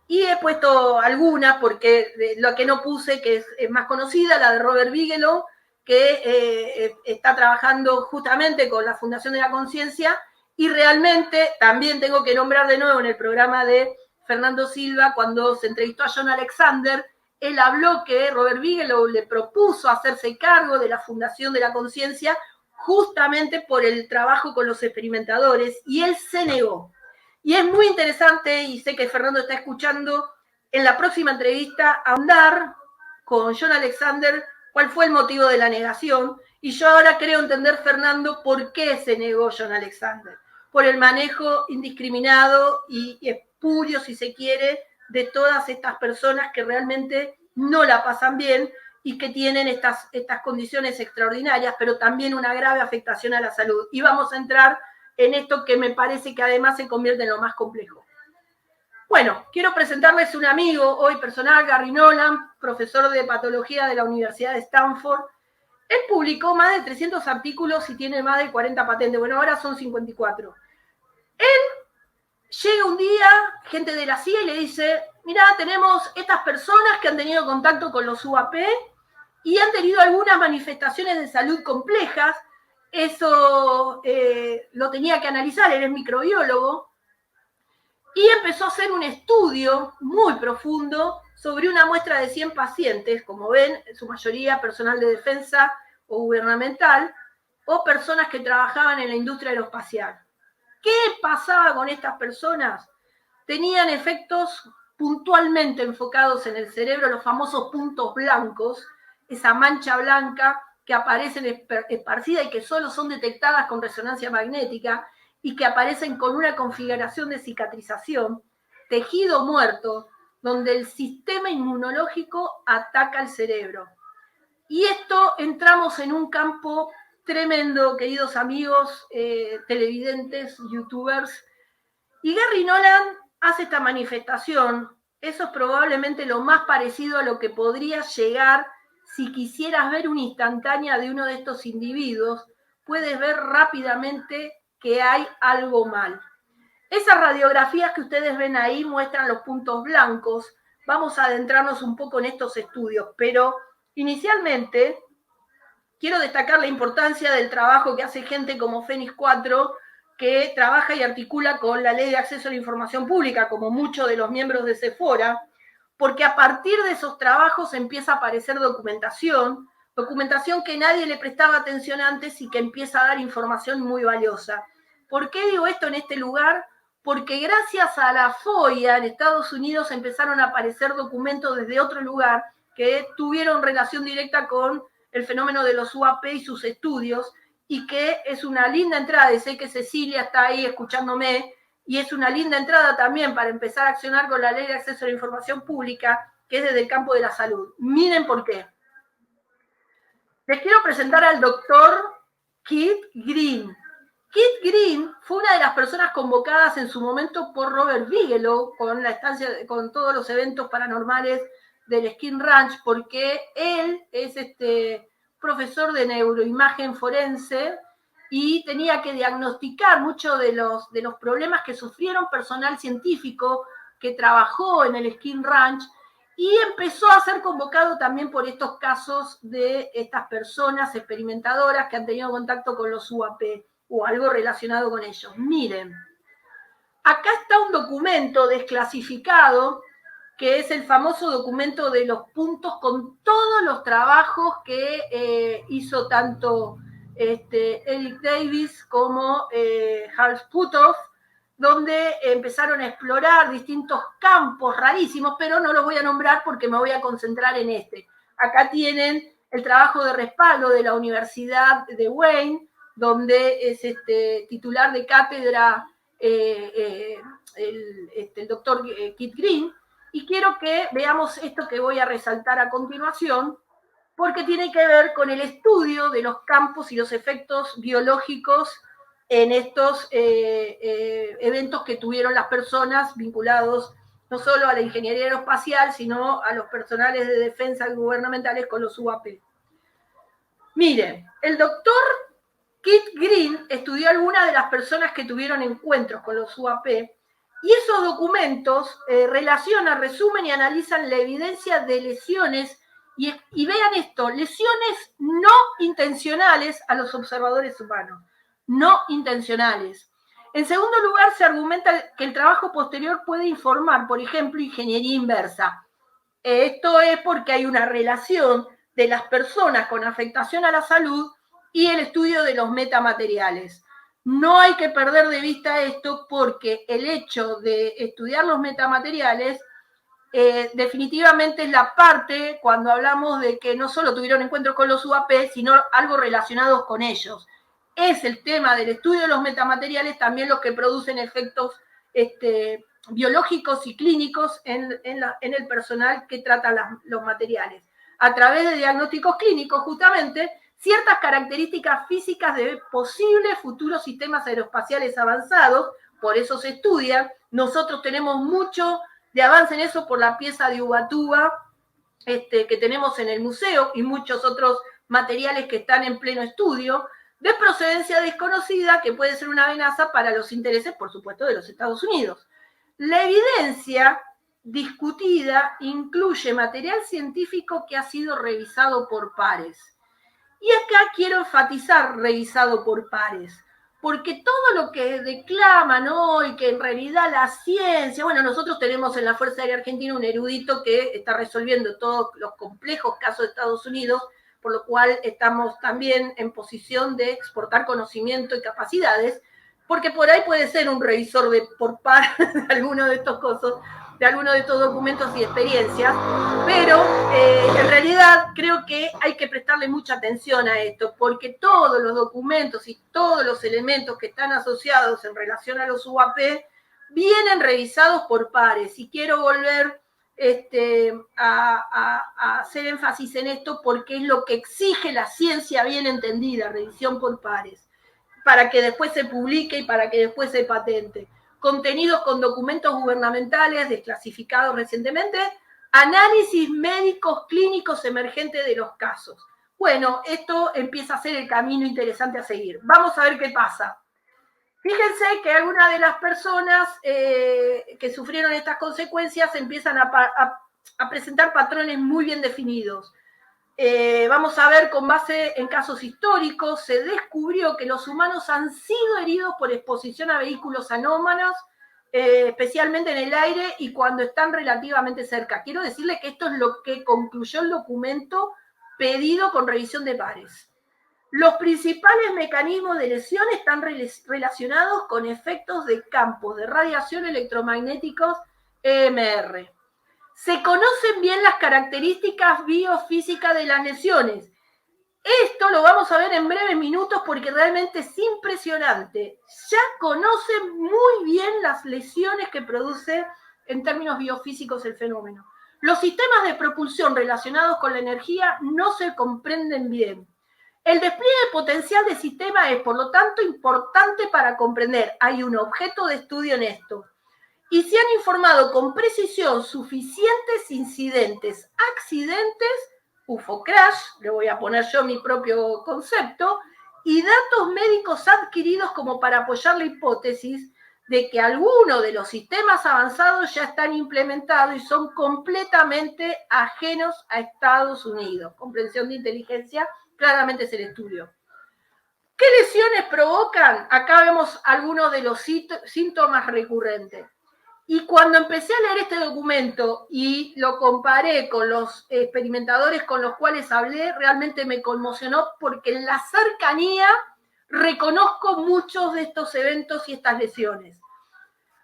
y he puesto algunas, porque lo que no puse, que es más conocida, la de Robert Bigelow, que está trabajando justamente con la Fundación de la Conciencia, y realmente también tengo que nombrar de nuevo en el programa de Fernando Silva, cuando se entrevistó a John Alexander, él habló que Robert Bigelow le propuso hacerse cargo de la Fundación de la Conciencia justamente por el trabajo con los experimentadores, y él se negó. Y es muy interesante, y sé que Fernando está escuchando, en la próxima entrevista ahondar con John Alexander cuál fue el motivo de la negación, y yo ahora creo entender, Fernando, por qué se negó John Alexander. Por el manejo indiscriminado y espurio, si se quiere, de todas estas personas que realmente no la pasan bien y que tienen estas condiciones extraordinarias, pero también una grave afectación a la salud. Y vamos a entrar en esto que me parece que además se convierte en lo más complejo. Bueno, quiero presentarles un amigo hoy personal, Gary Nolan, profesor de patología de la Universidad de Stanford. Él publicó más de 300 artículos y tiene más de 40 patentes. Bueno, ahora son 54. Él llega un día, gente de la CIA, y le dice, mirá, tenemos estas personas que han tenido contacto con los UAP y han tenido algunas manifestaciones de salud complejas. Eso lo tenía que analizar, él es microbiólogo, y empezó a hacer un estudio muy profundo sobre una muestra de 100 pacientes, como ven, en su mayoría personal de defensa o gubernamental, o personas que trabajaban en la industria aeroespacial. ¿Qué pasaba con estas personas? Tenían efectos puntualmente enfocados en el cerebro, los famosos puntos blancos, esa mancha blanca que aparecen esparcida y que solo son detectadas con resonancia magnética y que aparecen con una configuración de cicatrización, tejido muerto, donde el sistema inmunológico ataca al cerebro. Y esto entramos en un campo tremendo, queridos amigos, televidentes, youtubers. Y Gary Nolan hace esta manifestación. Eso es probablemente lo más parecido a lo que podría llegar si quisieras ver una instantánea de uno de estos individuos. Puedes ver rápidamente que hay algo mal. Esas radiografías que ustedes ven ahí muestran los puntos blancos. Vamos a adentrarnos un poco en estos estudios, pero inicialmente quiero destacar la importancia del trabajo que hace gente como Fénix 4, que trabaja y articula con la Ley de Acceso a la Información Pública, como muchos de los miembros de Sephora, porque a partir de esos trabajos empieza a aparecer documentación que nadie le prestaba atención antes y que empieza a dar información muy valiosa. ¿Por qué digo esto en este lugar? Porque gracias a la FOIA en Estados Unidos empezaron a aparecer documentos desde otro lugar que tuvieron relación directa con el fenómeno de los UAP y sus estudios, y que es una linda entrada, y sé que Cecilia está ahí escuchándome, y es una linda entrada también para empezar a accionar con la Ley de Acceso a la Información Pública, que es desde el campo de la salud. Miren por qué. Les quiero presentar al doctor Keith Green. Keith Green fue una de las personas convocadas en su momento por Robert Bigelow con la estancia, con todos los eventos paranormales del Skin Ranch, porque él es profesor de neuroimagen forense y tenía que diagnosticar muchos de los problemas que sufrieron personal científico que trabajó en el Skin Ranch, y empezó a ser convocado también por estos casos de estas personas experimentadoras que han tenido contacto con los UAP o algo relacionado con ellos. Miren, acá está un documento desclasificado, que es el famoso documento de los puntos con todos los trabajos que hizo tanto Eric Davis como Hal Puthoff, donde empezaron a explorar distintos campos rarísimos, pero no los voy a nombrar porque me voy a concentrar en este. Acá tienen el trabajo de respaldo de la Universidad de Wayne, donde es titular de cátedra el doctor Keith Green, y quiero que veamos esto que voy a resaltar a continuación, porque tiene que ver con el estudio de los campos y los efectos biológicos en estos eventos que tuvieron las personas vinculados no solo a la ingeniería aeroespacial, sino a los personales de defensa gubernamentales con los UAP. Miren, el doctor Keith Green estudió a algunas de las personas que tuvieron encuentros con los UAP, y esos documentos relacionan, resumen y analizan la evidencia de lesiones, y vean esto, lesiones no intencionales a los observadores humanos, no intencionales. En segundo lugar, se argumenta que el trabajo posterior puede informar, por ejemplo, ingeniería inversa. Esto es porque hay una relación de las personas con afectación a la salud y el estudio de los metamateriales. No hay que perder de vista esto, porque el hecho de estudiar los metamateriales definitivamente es la parte cuando hablamos de que no solo tuvieron encuentros con los UAP, sino algo relacionado con ellos. Es el tema del estudio de los metamateriales también los que producen efectos biológicos y clínicos en el personal que trata los materiales. A través de diagnósticos clínicos, justamente, ciertas características físicas de posibles futuros sistemas aeroespaciales avanzados, por eso se estudian. Nosotros tenemos mucho de avance en eso por la pieza de Ubatuba que tenemos en el museo, y muchos otros materiales que están en pleno estudio, de procedencia desconocida, que puede ser una amenaza para los intereses, por supuesto, de los Estados Unidos. La evidencia discutida incluye material científico que ha sido revisado por pares. Y acá quiero enfatizar revisado por pares, porque todo lo que declaman hoy, que en realidad la ciencia, bueno, nosotros tenemos en la Fuerza Aérea Argentina un erudito que está resolviendo todos los complejos casos de Estados Unidos, por lo cual estamos también en posición de exportar conocimiento y capacidades, porque por ahí puede ser un revisor por par de alguno de estos cosas, de alguno de estos documentos y experiencias, pero en realidad creo que hay que prestarle mucha atención a esto, porque todos los documentos y todos los elementos que están asociados en relación a los UAP vienen revisados por pares, y quiero volver a hacer énfasis en esto porque es lo que exige la ciencia bien entendida, revisión por pares, para que después se publique y para que después se patente. Contenidos con documentos gubernamentales desclasificados recientemente, análisis médicos clínicos emergentes de los casos. Bueno, esto empieza a ser el camino interesante a seguir. Vamos a ver qué pasa. Fíjense que algunas de las personas que sufrieron estas consecuencias empiezan a presentar patrones muy bien definidos. Vamos a ver, con base en casos históricos, se descubrió que los humanos han sido heridos por exposición a vehículos anómalos, especialmente en el aire y cuando están relativamente cerca. Quiero decirle que esto es lo que concluyó el documento pedido con revisión de pares. Los principales mecanismos de lesión están relacionados con efectos de campos de radiación electromagnéticos EMR. Se conocen bien las características biofísicas de las lesiones. Esto lo vamos a ver en breves minutos porque realmente es impresionante. Ya conocen muy bien las lesiones que produce en términos biofísicos el fenómeno. Los sistemas de propulsión relacionados con la energía no se comprenden bien. El despliegue potencial del sistema es, por lo tanto, importante para comprender. Hay un objeto de estudio en esto. Y se han informado con precisión suficientes incidentes, accidentes, UFO crash, le voy a poner yo mi propio concepto, y datos médicos adquiridos como para apoyar la hipótesis de que algunos de los sistemas avanzados ya están implementados y son completamente ajenos a Estados Unidos. Comprensión de inteligencia, claramente es el estudio. ¿Qué lesiones provocan? Acá vemos algunos de los síntomas recurrentes. Y cuando empecé a leer este documento y lo comparé con los experimentadores con los cuales hablé, realmente me conmocionó porque en la cercanía reconozco muchos de estos eventos y estas lesiones.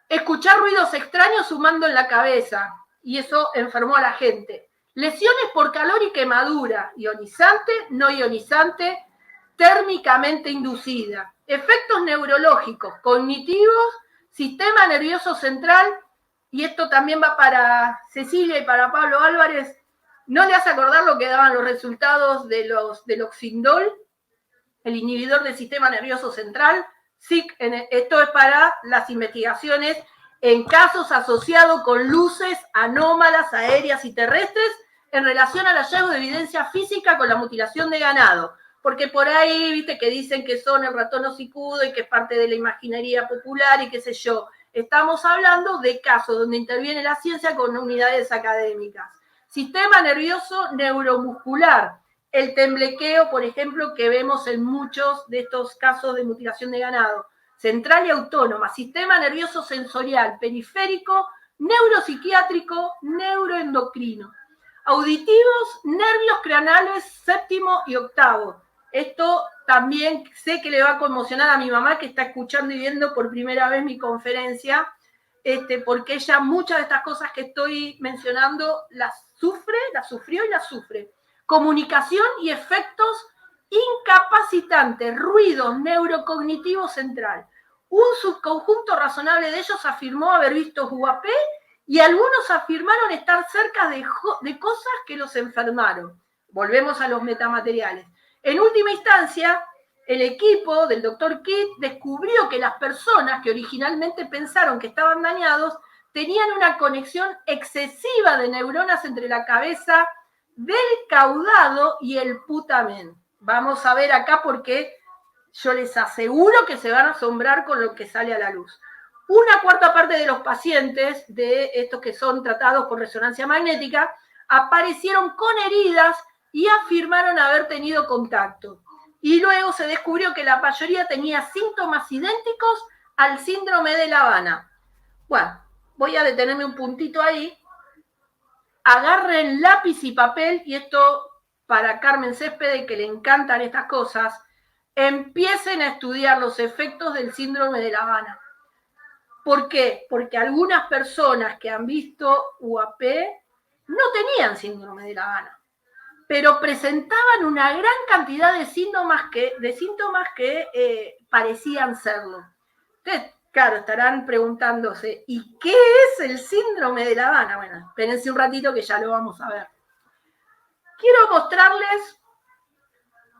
Escuchar ruidos extraños sumando en la cabeza, y eso enfermó a la gente. Lesiones por calor y quemadura, ionizante, no ionizante, térmicamente inducida. Efectos neurológicos, cognitivos, sistema nervioso central, y esto también va para Cecilia y para Pablo Álvarez. ¿No le hace acordar lo que daban los resultados del Oxindol, el inhibidor del sistema nervioso central? Sí, esto es para las investigaciones en casos asociados con luces anómalas aéreas y terrestres en relación al hallazgo de evidencia física con la mutilación de ganado. Porque por ahí, viste, que dicen que son el ratón hocicudo y que es parte de la imaginería popular y qué sé yo. Estamos hablando de casos donde interviene la ciencia con unidades académicas. Sistema nervioso neuromuscular. El temblequeo, por ejemplo, que vemos en muchos de estos casos de mutilación de ganado. Central y autónoma. Sistema nervioso sensorial, periférico, neuropsiquiátrico, neuroendocrino. Auditivos, nervios craneales séptimo y octavo. Esto también sé que le va a conmocionar a mi mamá que está escuchando y viendo por primera vez mi conferencia, porque ella muchas de estas cosas que estoy mencionando las sufrió y las sufre. Comunicación y efectos incapacitantes, ruidos neurocognitivos central. Un subconjunto razonable de ellos afirmó haber visto UAP y algunos afirmaron estar cerca de cosas que los enfermaron. Volvemos a los metamateriales. En última instancia, el equipo del Dr. Kidd descubrió que las personas que originalmente pensaron que estaban dañados tenían una conexión excesiva de neuronas entre la cabeza del caudado y el putamen. Vamos a ver acá porque yo les aseguro que se van a asombrar con lo que sale a la luz. Una cuarta parte de los pacientes de estos que son tratados con resonancia magnética aparecieron con heridas y afirmaron haber tenido contacto. Y luego se descubrió que la mayoría tenía síntomas idénticos al síndrome de La Habana. Bueno, voy a detenerme un puntito ahí. Agarren lápiz y papel, y esto para Carmen Céspedes, que le encantan estas cosas, empiecen a estudiar los efectos del síndrome de La Habana. ¿Por qué? Porque algunas personas que han visto UAP no tenían síndrome de La Habana, pero presentaban una gran cantidad de síntomas que parecían serlo. Entonces, claro, estarán preguntándose, ¿y qué es el síndrome de La Habana? Bueno, espérense un ratito que ya lo vamos a ver. Quiero mostrarles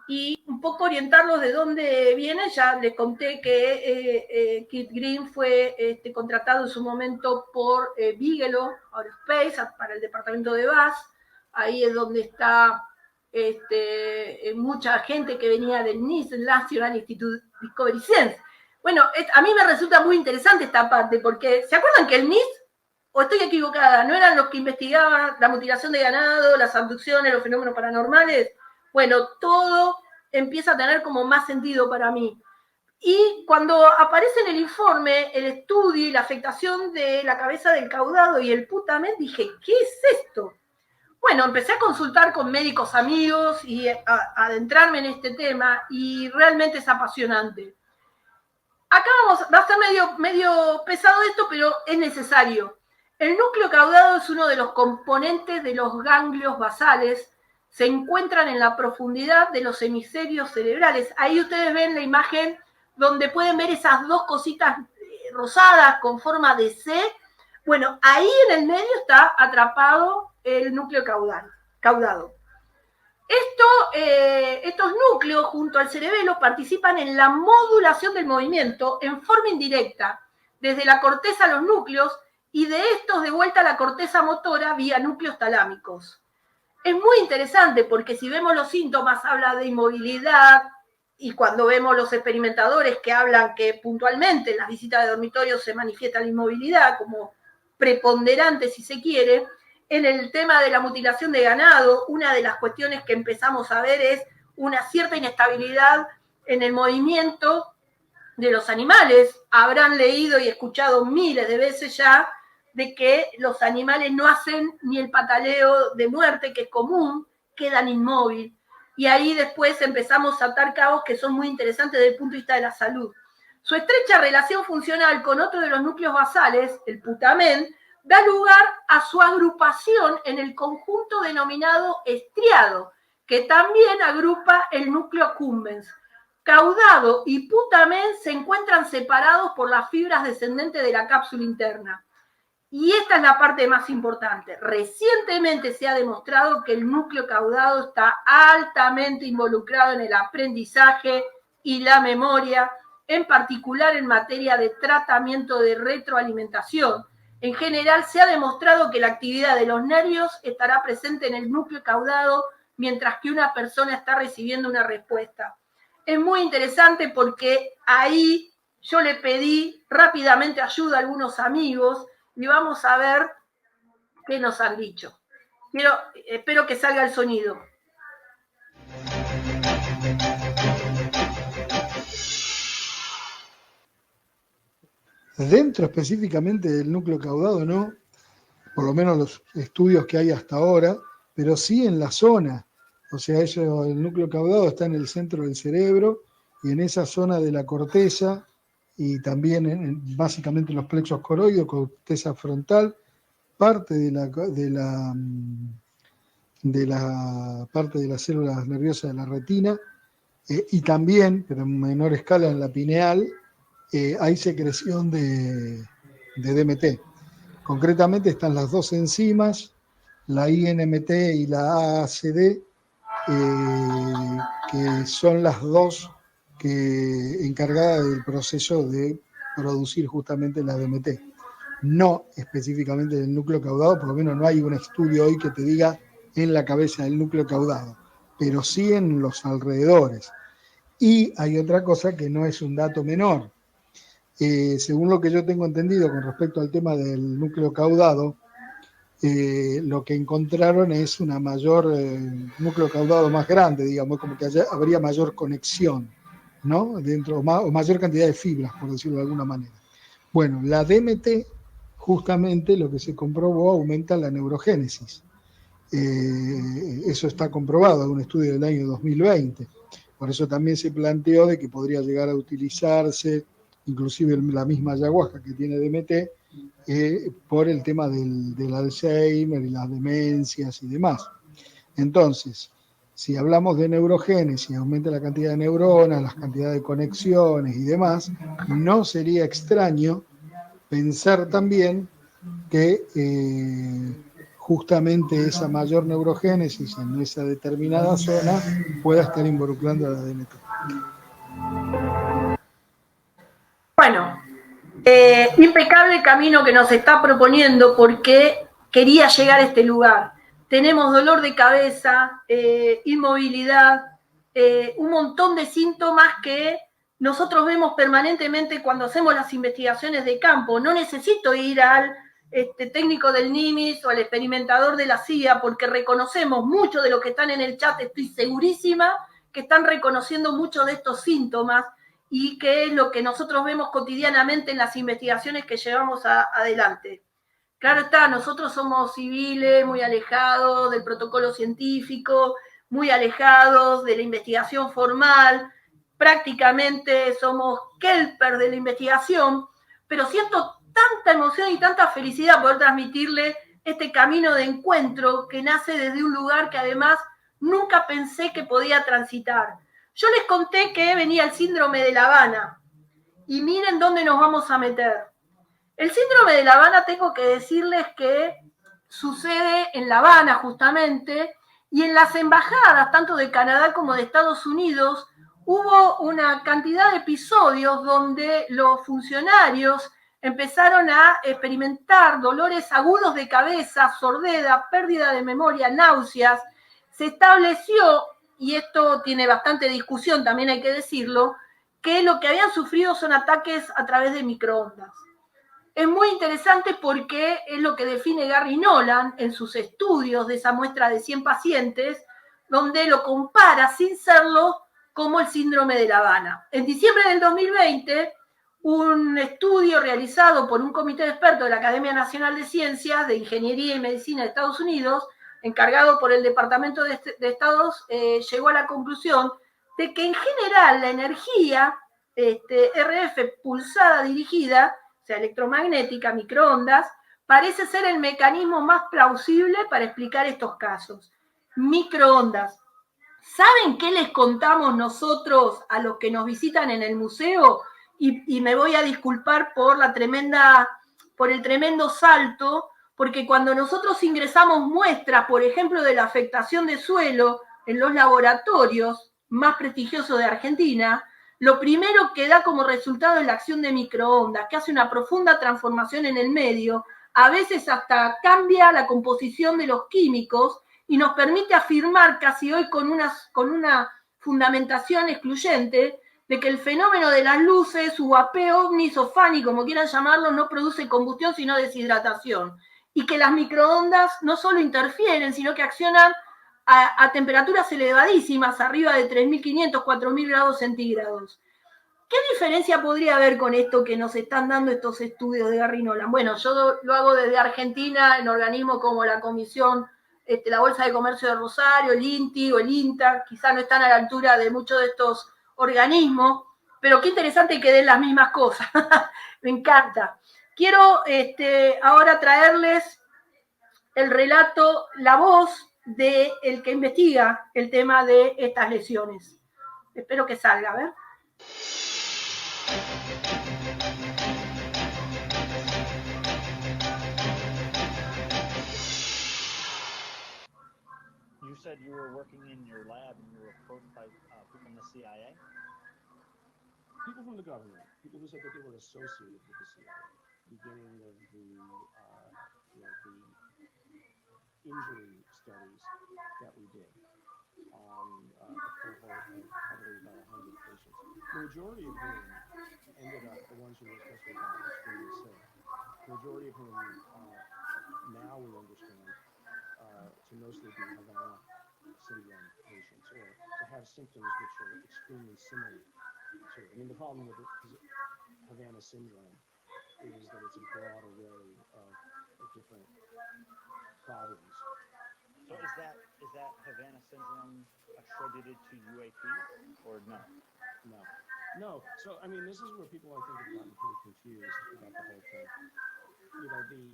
y un poco orientarlos de dónde viene. Ya les conté que Keith Green fue contratado en su momento por Bigelow Aerospace para el departamento de BAS. Ahí es donde está mucha gente que venía del NIST, el National Institute Discovery Science. Bueno, a mí me resulta muy interesante esta parte, porque ¿se acuerdan que el NIST, o estoy equivocada, no eran los que investigaban la mutilación de ganado, las abducciones, los fenómenos paranormales? Bueno, todo empieza a tener como más sentido para mí. Y cuando aparece en el informe el estudio y la afectación de la cabeza del caudado y el putamen, dije, ¿qué es esto? Bueno, empecé a consultar con médicos amigos y a adentrarme en este tema, y realmente es apasionante. Acá va a ser medio pesado esto, pero es necesario. El núcleo caudado es uno de los componentes de los ganglios basales. Se encuentran en la profundidad de los hemisferios cerebrales. Ahí ustedes ven la imagen donde pueden ver esas dos cositas rosadas con forma de C. Bueno, ahí en el medio está atrapado el núcleo caudado. Estos núcleos, junto al cerebelo, participan en la modulación del movimiento en forma indirecta, desde la corteza a los núcleos, y de estos de vuelta a la corteza motora vía núcleos talámicos. Es muy interesante porque si vemos los síntomas, habla de inmovilidad, y cuando vemos los experimentadores que hablan que puntualmente en las visitas de dormitorio se manifiesta la inmovilidad como preponderante, si se quiere. En el tema de la mutilación de ganado, una de las cuestiones que empezamos a ver es una cierta inestabilidad en el movimiento de los animales. Habrán leído y escuchado miles de veces ya de que los animales no hacen ni el pataleo de muerte, que es común, quedan inmóviles. Y ahí después empezamos a atar cabos que son muy interesantes desde el punto de vista de la salud. Su estrecha relación funcional con otro de los núcleos basales, el putamen, da lugar a su agrupación en el conjunto denominado estriado, que también agrupa el núcleo accumbens. Caudado y putamen se encuentran separados por las fibras descendentes de la cápsula interna. Y esta es la parte más importante. Recientemente se ha demostrado que el núcleo caudado está altamente involucrado en el aprendizaje y la memoria, en particular en materia de tratamiento de retroalimentación. En general, se ha demostrado que la actividad de los nervios estará presente en el núcleo caudado mientras que una persona está recibiendo una respuesta. Es muy interesante porque ahí yo le pedí rápidamente ayuda a algunos amigos y vamos a ver qué nos han dicho. Espero que salga el sonido. Dentro específicamente del núcleo caudado, no, por lo menos los estudios que hay hasta ahora, pero sí en la zona. O sea, el núcleo caudado está en el centro del cerebro y en esa zona de la corteza, y también básicamente en los plexos coroides, corteza frontal, parte de la parte de las células nerviosas de la retina, y también, pero en menor escala, en la pineal, hay secreción de DMT. Concretamente están las dos enzimas, la INMT y la AACD, que son las dos encargadas del proceso de producir justamente la DMT. No específicamente del núcleo caudado, por lo menos no hay un estudio hoy que te diga en la cabeza del núcleo caudado, pero sí en los alrededores. Y hay otra cosa que no es un dato menor. Según lo que yo tengo entendido con respecto al tema del núcleo caudado, lo que encontraron es una mayor núcleo caudado más grande, digamos, como que habría mayor conexión, ¿no? Dentro, o mayor cantidad de fibras, por decirlo de alguna manera. Bueno, la DMT, justamente lo que se comprobó, aumenta la neurogénesis. eso está comprobado en un estudio del año 2020. Por eso también se planteó de que podría llegar a utilizarse, inclusive la misma ayahuasca que tiene DMT, por el tema del Alzheimer y las demencias y demás. Entonces, si hablamos de neurogénesis, aumenta la cantidad de neuronas, las cantidades de conexiones y demás, no sería extraño pensar también que justamente esa mayor neurogénesis en esa determinada zona pueda estar involucrando a la DMT. Bueno, impecable el camino que nos está proponiendo porque quería llegar a este lugar. Tenemos dolor de cabeza, inmovilidad, un montón de síntomas que nosotros vemos permanentemente cuando hacemos las investigaciones de campo. No necesito ir al técnico del NIMIS o al experimentador de la CIA porque reconocemos muchos de los que están en el chat, estoy segurísima que están reconociendo muchos de estos síntomas y que es lo que nosotros vemos cotidianamente en las investigaciones que llevamos adelante. Claro está, nosotros somos civiles, muy alejados del protocolo científico, muy alejados de la investigación formal, prácticamente somos kelper de la investigación, pero siento tanta emoción y tanta felicidad poder transmitirle este camino de encuentro que nace desde un lugar que además nunca pensé que podía transitar. Yo les conté que venía el síndrome de La Habana y miren dónde nos vamos a meter. El síndrome de La Habana tengo que decirles que sucede en La Habana justamente y en las embajadas tanto de Canadá como de Estados Unidos hubo una cantidad de episodios donde los funcionarios empezaron a experimentar dolores agudos de cabeza, sordera, pérdida de memoria, náuseas. Se estableció, y esto tiene bastante discusión, también hay que decirlo, que lo que habían sufrido son ataques a través de microondas. Es muy interesante porque es lo que define Gary Nolan en sus estudios de esa muestra de 100 pacientes, donde lo compara sin serlo como el síndrome de La Habana. En diciembre del 2020, un estudio realizado por un comité de expertos de la Academia Nacional de Ciencias, de Ingeniería y Medicina de Estados Unidos, encargado por el Departamento de Estados, llegó a la conclusión de que en general la energía RF pulsada dirigida, o sea, electromagnética, microondas, parece ser el mecanismo más plausible para explicar estos casos. Microondas. ¿Saben qué les contamos nosotros a los que nos visitan en el museo? Y me voy a disculpar por el tremendo salto, porque cuando nosotros ingresamos muestras, por ejemplo, de la afectación de suelo en los laboratorios más prestigiosos de Argentina, lo primero que da como resultado es la acción de microondas, que hace una profunda transformación en el medio, a veces hasta cambia la composición de los químicos y nos permite afirmar casi hoy con una fundamentación excluyente de que el fenómeno de las luces, UAP, ovnis o FANI, como quieran llamarlo, no produce combustión sino deshidratación. Y que las microondas no solo interfieren, sino que accionan a temperaturas elevadísimas, arriba de 3.500, 4.000 grados centígrados. ¿Qué diferencia podría haber con esto que nos están dando estos estudios de Gary Nolan? Bueno, yo lo hago desde Argentina en organismos como la Comisión, la Bolsa de Comercio de Rosario, el INTI o el INTA, quizá no están a la altura de muchos de estos organismos, pero qué interesante que den las mismas cosas. Me encanta. Quiero ahora traerles el relato, la voz del que investiga el tema de estas lesiones. Espero que salga, a ver. You said you were working in your lab and you were approached by people from the CIA? People from the government, people who said that they were associated with the CIA, beginning of the injury studies that we did on a cohort of probably about 100 patients. The majority of whom ended up, the ones who were especially got extremely sick, the majority of whom now we understand to mostly be Havana syndrome patients, or to have symptoms which are extremely similar to. I mean, the problem with Havana syndrome is that it's a broad array of different problems. So is that Havana syndrome attributed to UAP, or no? No. So, I mean, this is where people, I think, have gotten pretty confused about the whole thing. You know,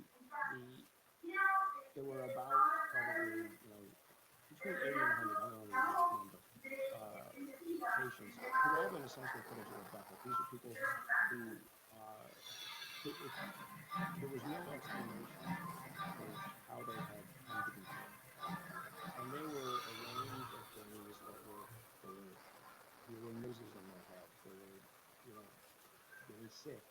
there were about probably, you know, between 80 and 100, I don't know the exact number, patients who all been essentially put into a bucket. These are people who, there was no explanation for how they had come to be sick. And they were a range of things that were noses in their head. They were, you know, getting sick.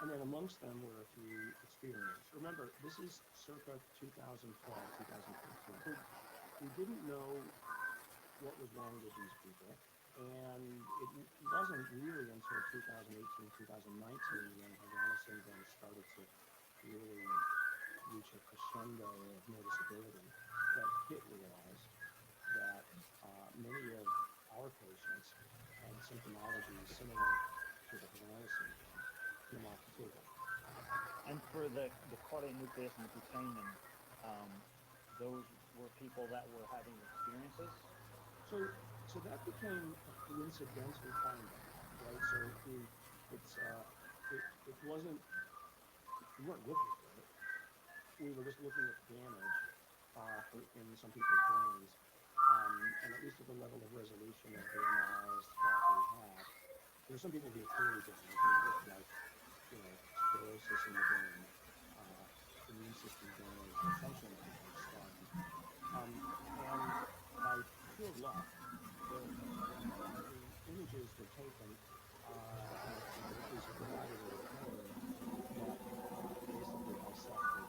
And then amongst them were a few experienced. Remember, this is circa 2012, 2015. We didn't know what was wrong with these people. And it wasn't really until 2018, 2019 when Havana syndrome started to really reach a crescendo of noticeability that HIT realized that many of our patients had symptomology similar to the Havana syndrome came off the table. And for the caudate nucleus and the putamen, those were people that were having experiences? So that became a coincidental finding, right? So it wasn't, we weren't looking for it. We were just looking at damage in some people's brains. And at least at the level of resolution of the MRIs that we had, there were some people who were clearly damaged. It looked like, you know, sclerosis in the brain, immune system damage, and functional damage, scarring. And by pure luck, the images were taken and what was provided in the pain that basically dissected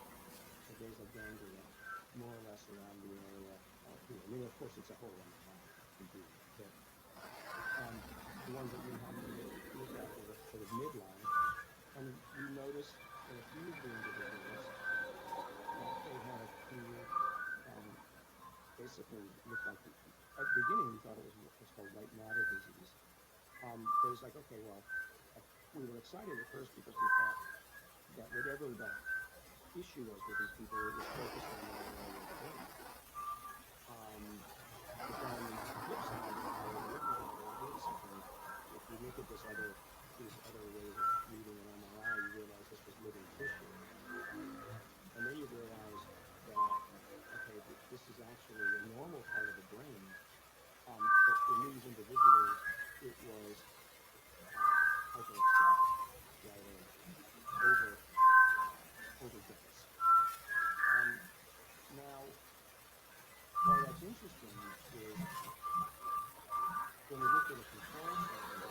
the basal ganglia more or less around the area here. I mean, of course, it's a whole MRI to do, but the ones that we happened to look at were sort of midline, and we noticed in a few of the individuals that they had a clear, basically looked like, at the beginning we thought it was what's called white matter disease. But it's like, okay, well, we were excited at first because we thought that whatever the issue was with these people, it was focused on the area of the brain. But then on the flip side, if you look at these other ways of reading an MRI, you realize this was living tissue. And then you realize that, okay, this is actually a normal part of the brain. But in these individuals, it was hyperextended, right, overdense. Now, why that's interesting is when we looked at a control study,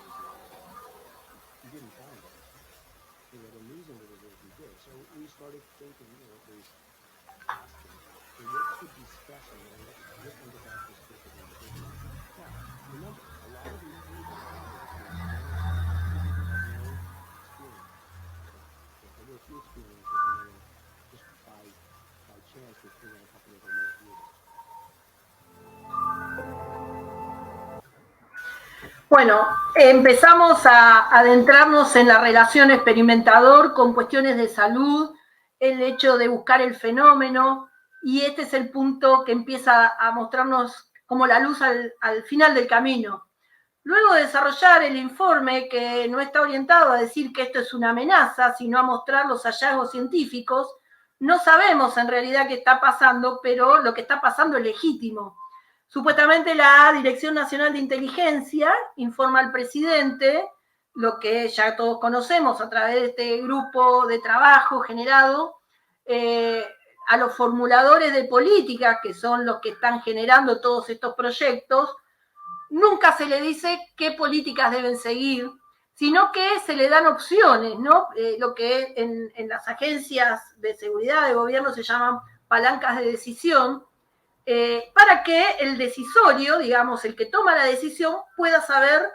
you didn't find it. You know, in these individuals we did. So we started thinking, you know, at least asking, what could be special and what's different about this group of individuals? Now, remember, a lot of these people have no experience. There were a few experiences, and then just by chance we threw in a couple of remote users. Bueno, empezamos a adentrarnos en la relación experimentador con cuestiones de salud, el hecho de buscar el fenómeno, y este es el punto que empieza a mostrarnos como la luz al final del camino. Luego de desarrollar el informe, que no está orientado a decir que esto es una amenaza, sino a mostrar los hallazgos científicos, no sabemos en realidad qué está pasando, pero lo que está pasando es legítimo. Supuestamente la Dirección Nacional de Inteligencia informa al presidente, lo que ya todos conocemos a través de este grupo de trabajo generado, a los formuladores de políticas, que son los que están generando todos estos proyectos. Nunca se le dice qué políticas deben seguir, sino que se le dan opciones, ¿no? Lo que en las agencias de seguridad de gobierno se llaman palancas de decisión, para que el decisorio, digamos, el que toma la decisión, pueda saber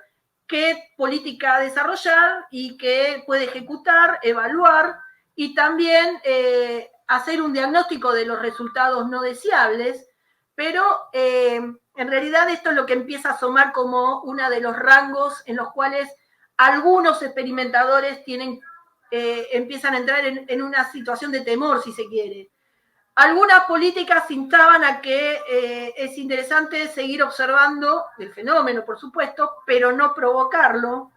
qué política desarrollar y qué puede ejecutar, evaluar y también hacer un diagnóstico de los resultados no deseables, pero en realidad esto es lo que empieza a asomar como uno de los rangos en los cuales algunos experimentadores empiezan a entrar en una situación de temor, si se quiere. algunas políticas instaban a que es interesante seguir observando el fenómeno, por supuesto, pero no provocarlo,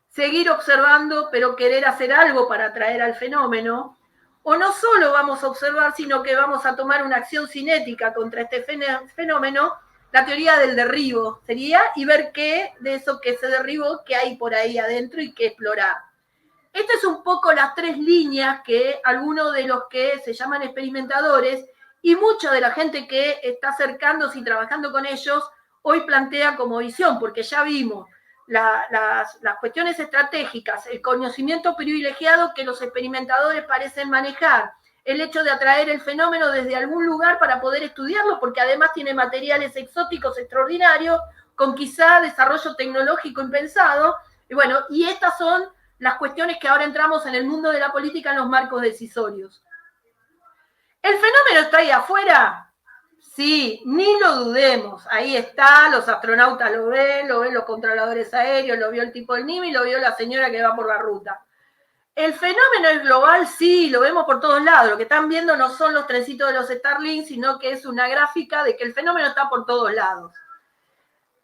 seguir observando, pero querer hacer algo para atraer al fenómeno, o no solo vamos a observar, sino que vamos a tomar una acción cinética contra este fenómeno, la teoría del derribo sería, y ver qué de eso que se derribó, qué hay por ahí adentro y qué explorar. Estas es un poco las tres líneas que algunos de los que se llaman experimentadores y mucha de la gente que está acercándose y trabajando con ellos hoy plantea como visión, porque ya vimos las cuestiones estratégicas, el conocimiento privilegiado que los experimentadores parecen manejar, el hecho de atraer el fenómeno desde algún lugar para poder estudiarlo, porque además tiene materiales exóticos extraordinarios, con quizá desarrollo tecnológico impensado, y bueno, y estas son las cuestiones que ahora entramos en el mundo de la política en los marcos decisorios. ¿El fenómeno está ahí afuera? Sí, ni lo dudemos. Ahí está, los astronautas lo ven los controladores aéreos, lo vio el tipo del NIMI, lo vio la señora que va por la ruta. ¿El fenómeno es global? Sí, lo vemos por todos lados. Lo que están viendo no son los trencitos de los Starlink, sino que es una gráfica de que el fenómeno está por todos lados.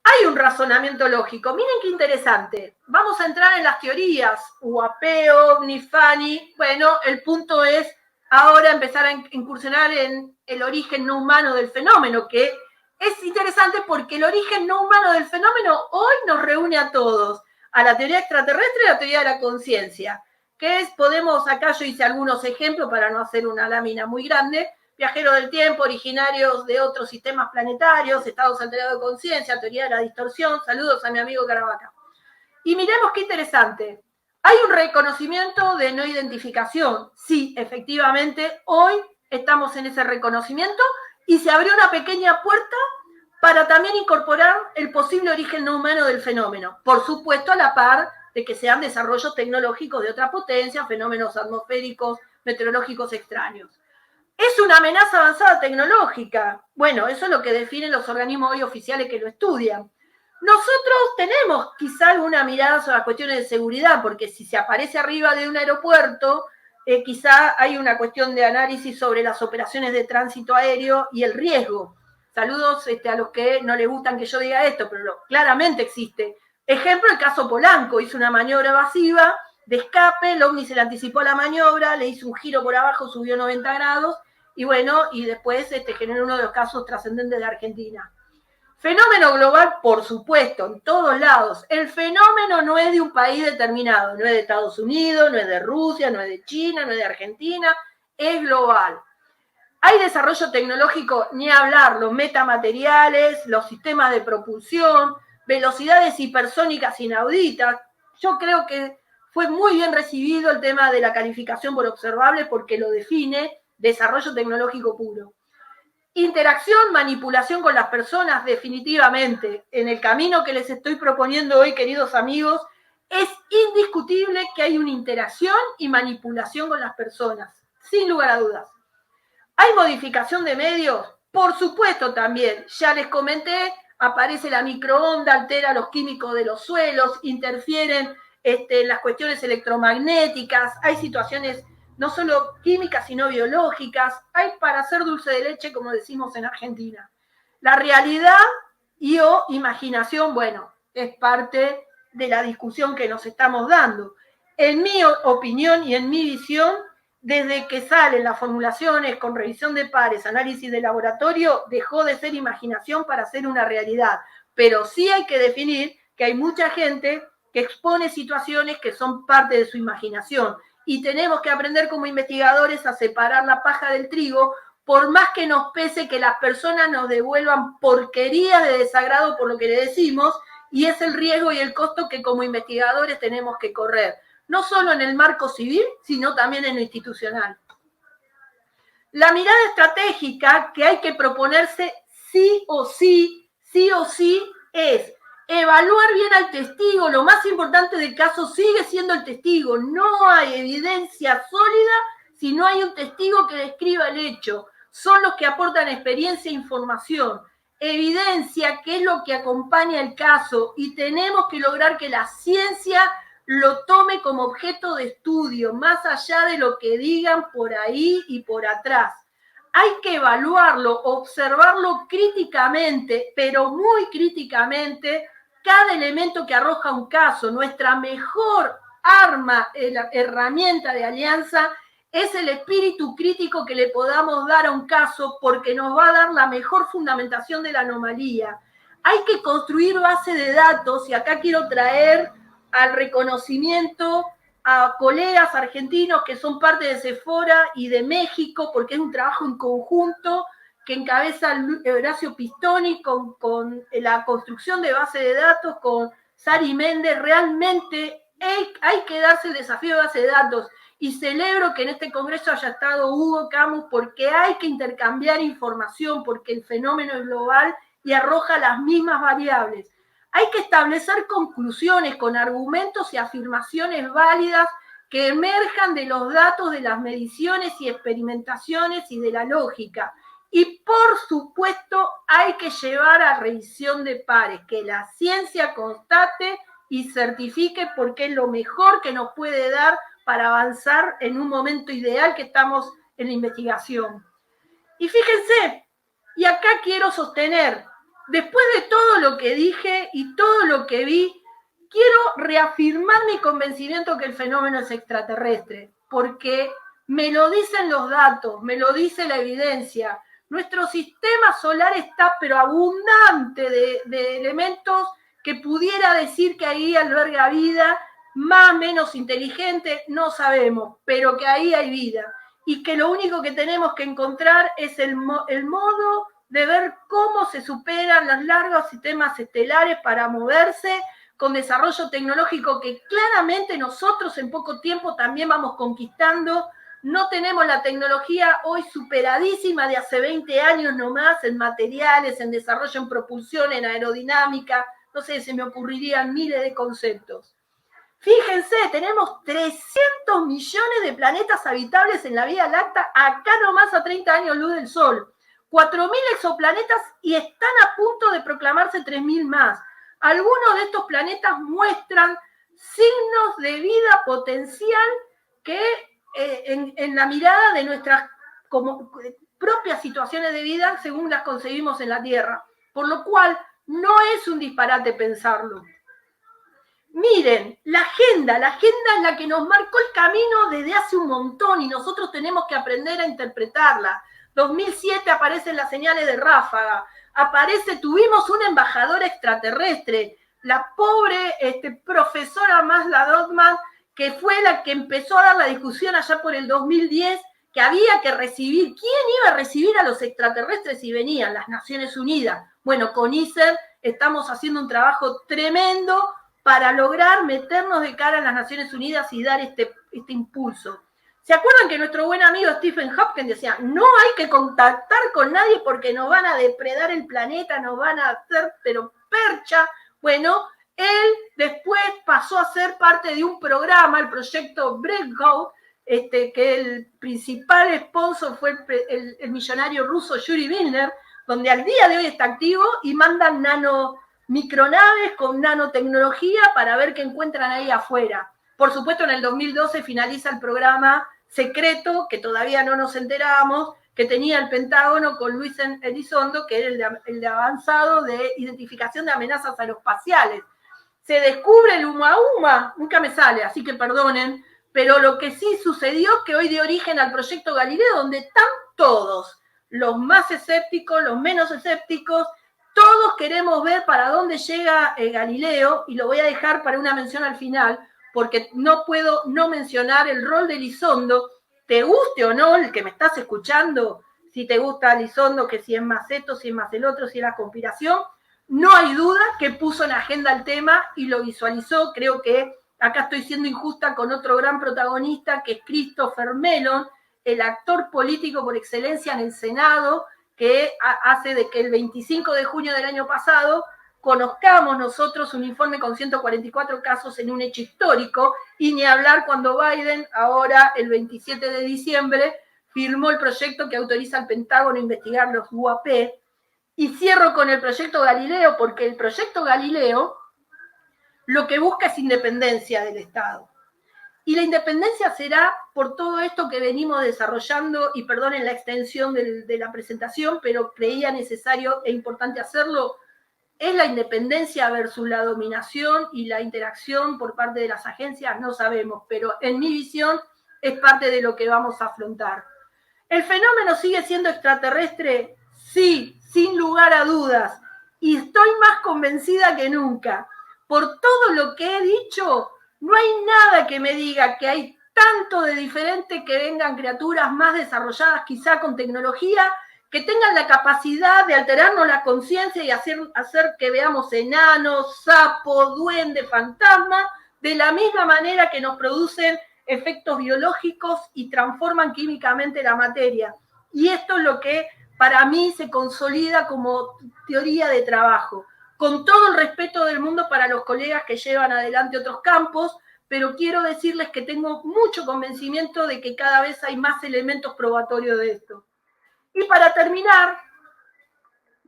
Hay un razonamiento lógico. Miren qué interesante. Vamos a entrar en las teorías. UAP, OVNI, FANI. Bueno, el punto es ahora empezar a incursionar en el origen no humano del fenómeno, que es interesante porque el origen no humano del fenómeno hoy nos reúne a todos, a la teoría extraterrestre y a la teoría de la conciencia, que es, podemos, acá yo hice algunos ejemplos para no hacer una lámina muy grande, viajeros del tiempo, originarios de otros sistemas planetarios, estados alterados de conciencia, teoría de la distorsión, saludos a mi amigo Caravaca. Y miremos qué interesante. Hay un reconocimiento de no identificación. Sí, efectivamente, hoy estamos en ese reconocimiento y se abrió una pequeña puerta para también incorporar el posible origen no humano del fenómeno. Por supuesto, a la par de que sean desarrollos tecnológicos de otra potencia, fenómenos atmosféricos, meteorológicos extraños. ¿Es una amenaza avanzada tecnológica? Bueno, eso es lo que definen los organismos hoy oficiales que lo estudian. Nosotros tenemos quizá alguna mirada sobre las cuestiones de seguridad, porque si se aparece arriba de un aeropuerto, quizá hay una cuestión de análisis sobre las operaciones de tránsito aéreo y el riesgo. Saludos a los que no les gustan que yo diga esto, pero claramente existe. Ejemplo, el caso Polanco, hizo una maniobra evasiva de escape, el ovni se le anticipó a la maniobra, le hizo un giro por abajo, subió 90 grados, y bueno, y después generó uno de los casos trascendentes de Argentina. Fenómeno global, por supuesto, en todos lados. El fenómeno no es de un país determinado, no es de Estados Unidos, no es de Rusia, no es de China, no es de Argentina, es global. Hay desarrollo tecnológico, ni hablar, los metamateriales, los sistemas de propulsión, velocidades hipersónicas inauditas. Yo creo que fue muy bien recibido el tema de la calificación por observable porque lo define desarrollo tecnológico puro. Interacción, manipulación con las personas, definitivamente. En el camino que les estoy proponiendo hoy, queridos amigos, es indiscutible que hay una interacción y manipulación con las personas, sin lugar a dudas. ¿Hay modificación de medios? Por supuesto también. Ya les comenté, aparece la microonda, altera los químicos de los suelos, interfieren en las cuestiones electromagnéticas, hay situaciones no solo químicas, sino biológicas, hay para hacer dulce de leche, como decimos en Argentina. La realidad y o imaginación, bueno, es parte de la discusión que nos estamos dando. En mi opinión y en mi visión, desde que salen las formulaciones con revisión de pares, análisis de laboratorio, dejó de ser imaginación para ser una realidad. Pero sí hay que definir que hay mucha gente que expone situaciones que son parte de su imaginación. Y tenemos que aprender como investigadores a separar la paja del trigo, por más que nos pese que las personas nos devuelvan porquerías de desagrado por lo que le decimos, y es el riesgo y el costo que como investigadores tenemos que correr, no solo en el marco civil, sino también en lo institucional. La mirada estratégica que hay que proponerse sí o sí es evaluar bien al testigo. Lo más importante del caso sigue siendo el testigo. No hay evidencia sólida si no hay un testigo que describa el hecho. Son los que aportan experiencia e información. Evidencia, que es lo que acompaña el caso, y tenemos que lograr que la ciencia lo tome como objeto de estudio, más allá de lo que digan por ahí y por atrás. hay que evaluarlo, observarlo críticamente, pero muy críticamente, cada elemento que arroja un caso. Nuestra mejor arma, herramienta de alianza, es el espíritu crítico que le podamos dar a un caso, porque nos va a dar la mejor fundamentación de la anomalía. Hay que construir base de datos, y acá quiero traer al reconocimiento a colegas argentinos que son parte de Sephora y de México, porque es un trabajo en conjunto que encabeza Horacio Pistoni con la construcción de base de datos, con Sari Méndez. Realmente hay que darse el desafío de base de datos, y celebro que en este congreso haya estado Hugo Camus, porque hay que intercambiar información, porque el fenómeno es global y arroja las mismas variables. Hay que establecer conclusiones con argumentos y afirmaciones válidas que emerjan de los datos de las mediciones y experimentaciones y de la lógica. Y por supuesto hay que llevar a revisión de pares, que la ciencia constate y certifique, porque es lo mejor que nos puede dar para avanzar en un momento ideal que estamos en la investigación. Y fíjense, y acá quiero sostener, después de todo lo que dije y todo lo que vi, quiero reafirmar mi convencimiento que el fenómeno es extraterrestre, porque me lo dicen los datos, me lo dice la evidencia. Nuestro sistema solar está pero abundante de elementos que pudiera decir que ahí alberga vida, más o menos inteligente, no sabemos, pero que ahí hay vida. Y que lo único que tenemos que encontrar es el modo de ver cómo se superan los largos sistemas estelares para moverse con desarrollo tecnológico que claramente nosotros en poco tiempo también vamos conquistando. No tenemos la tecnología hoy superadísima de hace 20 años nomás en materiales, en desarrollo, en propulsión, en aerodinámica. No sé, se me ocurrirían miles de conceptos. Fíjense, tenemos 300 millones de planetas habitables en la Vía Láctea, acá nomás a 30 años luz del Sol. 4.000 exoplanetas y están a punto de proclamarse 3.000 más. Algunos de estos planetas muestran signos de vida potencial que en la mirada de nuestras propias situaciones de vida según las concebimos en la Tierra. Por lo cual, no es un disparate pensarlo. Miren, la agenda es la que nos marcó el camino desde hace un montón y nosotros tenemos que aprender a interpretarla. 2007 aparecen las señales de ráfaga, tuvimos una embajadora extraterrestre, la pobre profesora Masla Dotman, que fue la que empezó a dar la discusión allá por el 2010, que había que recibir. ¿Quién iba a recibir a los extraterrestres si venían? Las Naciones Unidas. Bueno, con ISER estamos haciendo un trabajo tremendo para lograr meternos de cara a las Naciones Unidas y dar este impulso. ¿Se acuerdan que nuestro buen amigo Stephen Hopkins decía, no hay que contactar con nadie porque nos van a depredar el planeta, nos van a hacer pero percha? Bueno, él después pasó a ser parte de un programa, el proyecto Breakout, que el principal sponsor fue el millonario ruso Yuri Vilner, donde al día de hoy está activo y mandan micronaves con nanotecnología para ver qué encuentran ahí afuera. Por supuesto, en el 2012 finaliza el programa secreto, que todavía no nos enterábamos, que tenía el Pentágono con Luis Elizondo, que era el de avanzado de identificación de amenazas aeroespaciales. Se descubre el Uma, nunca me sale, así que perdonen, pero lo que sí sucedió es que hoy dio origen al proyecto Galileo, donde están todos, los más escépticos, los menos escépticos, todos queremos ver para dónde llega Galileo, y lo voy a dejar para una mención al final, porque no puedo no mencionar el rol de Elizondo, te guste o no, el que me estás escuchando, si te gusta Elizondo, que si es más esto, si es más el otro, si es la conspiración, no hay duda que puso en agenda el tema y lo visualizó. Creo que acá estoy siendo injusta con otro gran protagonista, que es Christopher Mellon, el actor político por excelencia en el Senado, que hace de que el 25 de junio del año pasado conozcamos nosotros un informe con 144 casos en un hecho histórico, y ni hablar cuando Biden, ahora el 27 de diciembre, firmó el proyecto que autoriza al Pentágono a investigar los UAP. Y cierro con el proyecto Galileo, porque el proyecto Galileo lo que busca es independencia del Estado. Y la independencia será por todo esto que venimos desarrollando, y perdonen la extensión de la presentación, pero creía necesario e importante hacerlo. ¿Es la independencia versus la dominación y la interacción por parte de las agencias? No sabemos, pero en mi visión es parte de lo que vamos a afrontar. ¿El fenómeno sigue siendo extraterrestre? Sí, sin lugar a dudas. Y estoy más convencida que nunca. Por todo lo que he dicho, no hay nada que me diga que hay tanto de diferente que vengan criaturas más desarrolladas, quizá con tecnología, que tengan la capacidad de alterarnos la conciencia y hacer que veamos enanos, sapos, duendes, fantasmas, de la misma manera que nos producen efectos biológicos y transforman químicamente la materia. Y esto es lo que para mí se consolida como teoría de trabajo, con todo el respeto del mundo para los colegas que llevan adelante otros campos, pero quiero decirles que tengo mucho convencimiento de que cada vez hay más elementos probatorios de esto. Y para terminar,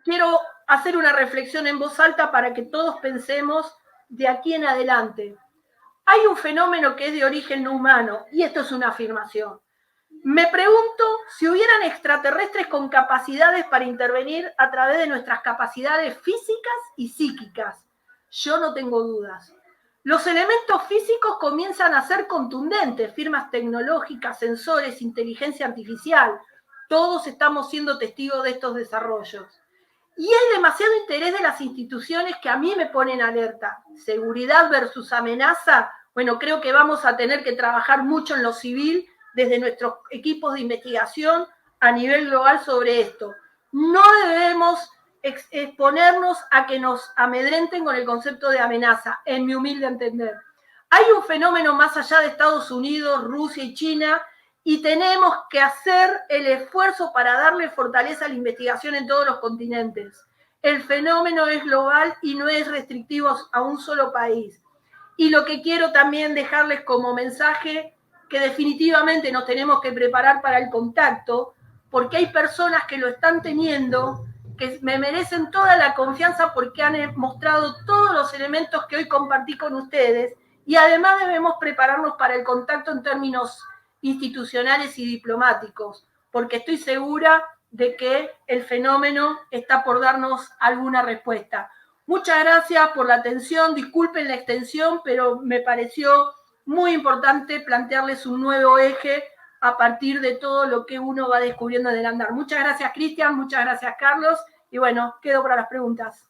quiero hacer una reflexión en voz alta para que todos pensemos de aquí en adelante. Hay un fenómeno que es de origen no humano, y esto es una afirmación. Me pregunto si hubieran extraterrestres con capacidades para intervenir a través de nuestras capacidades físicas y psíquicas. Yo no tengo dudas. Los elementos físicos comienzan a ser contundentes, firmas tecnológicas, sensores, inteligencia artificial. Todos estamos siendo testigos de estos desarrollos. Y hay demasiado interés de las instituciones que a mí me ponen alerta. Seguridad versus amenaza. Bueno, creo que vamos a tener que trabajar mucho en lo civil desde nuestros equipos de investigación a nivel global sobre esto. No debemos exponernos a que nos amedrenten con el concepto de amenaza, en mi humilde entender. Hay un fenómeno más allá de Estados Unidos, Rusia y China, y tenemos que hacer el esfuerzo para darle fortaleza a la investigación en todos los continentes. El fenómeno es global y no es restrictivo a un solo país. Y lo que quiero también dejarles como mensaje, que definitivamente nos tenemos que preparar para el contacto, porque hay personas que lo están teniendo, que me merecen toda la confianza porque han mostrado todos los elementos que hoy compartí con ustedes, y además debemos prepararnos para el contacto en términos institucionales y diplomáticos, porque estoy segura de que el fenómeno está por darnos alguna respuesta. Muchas gracias por la atención, disculpen la extensión, pero me pareció muy importante plantearles un nuevo eje a partir de todo lo que uno va descubriendo en el andar. Muchas gracias, Cristian, muchas gracias, Carlos, y bueno, quedo para las preguntas.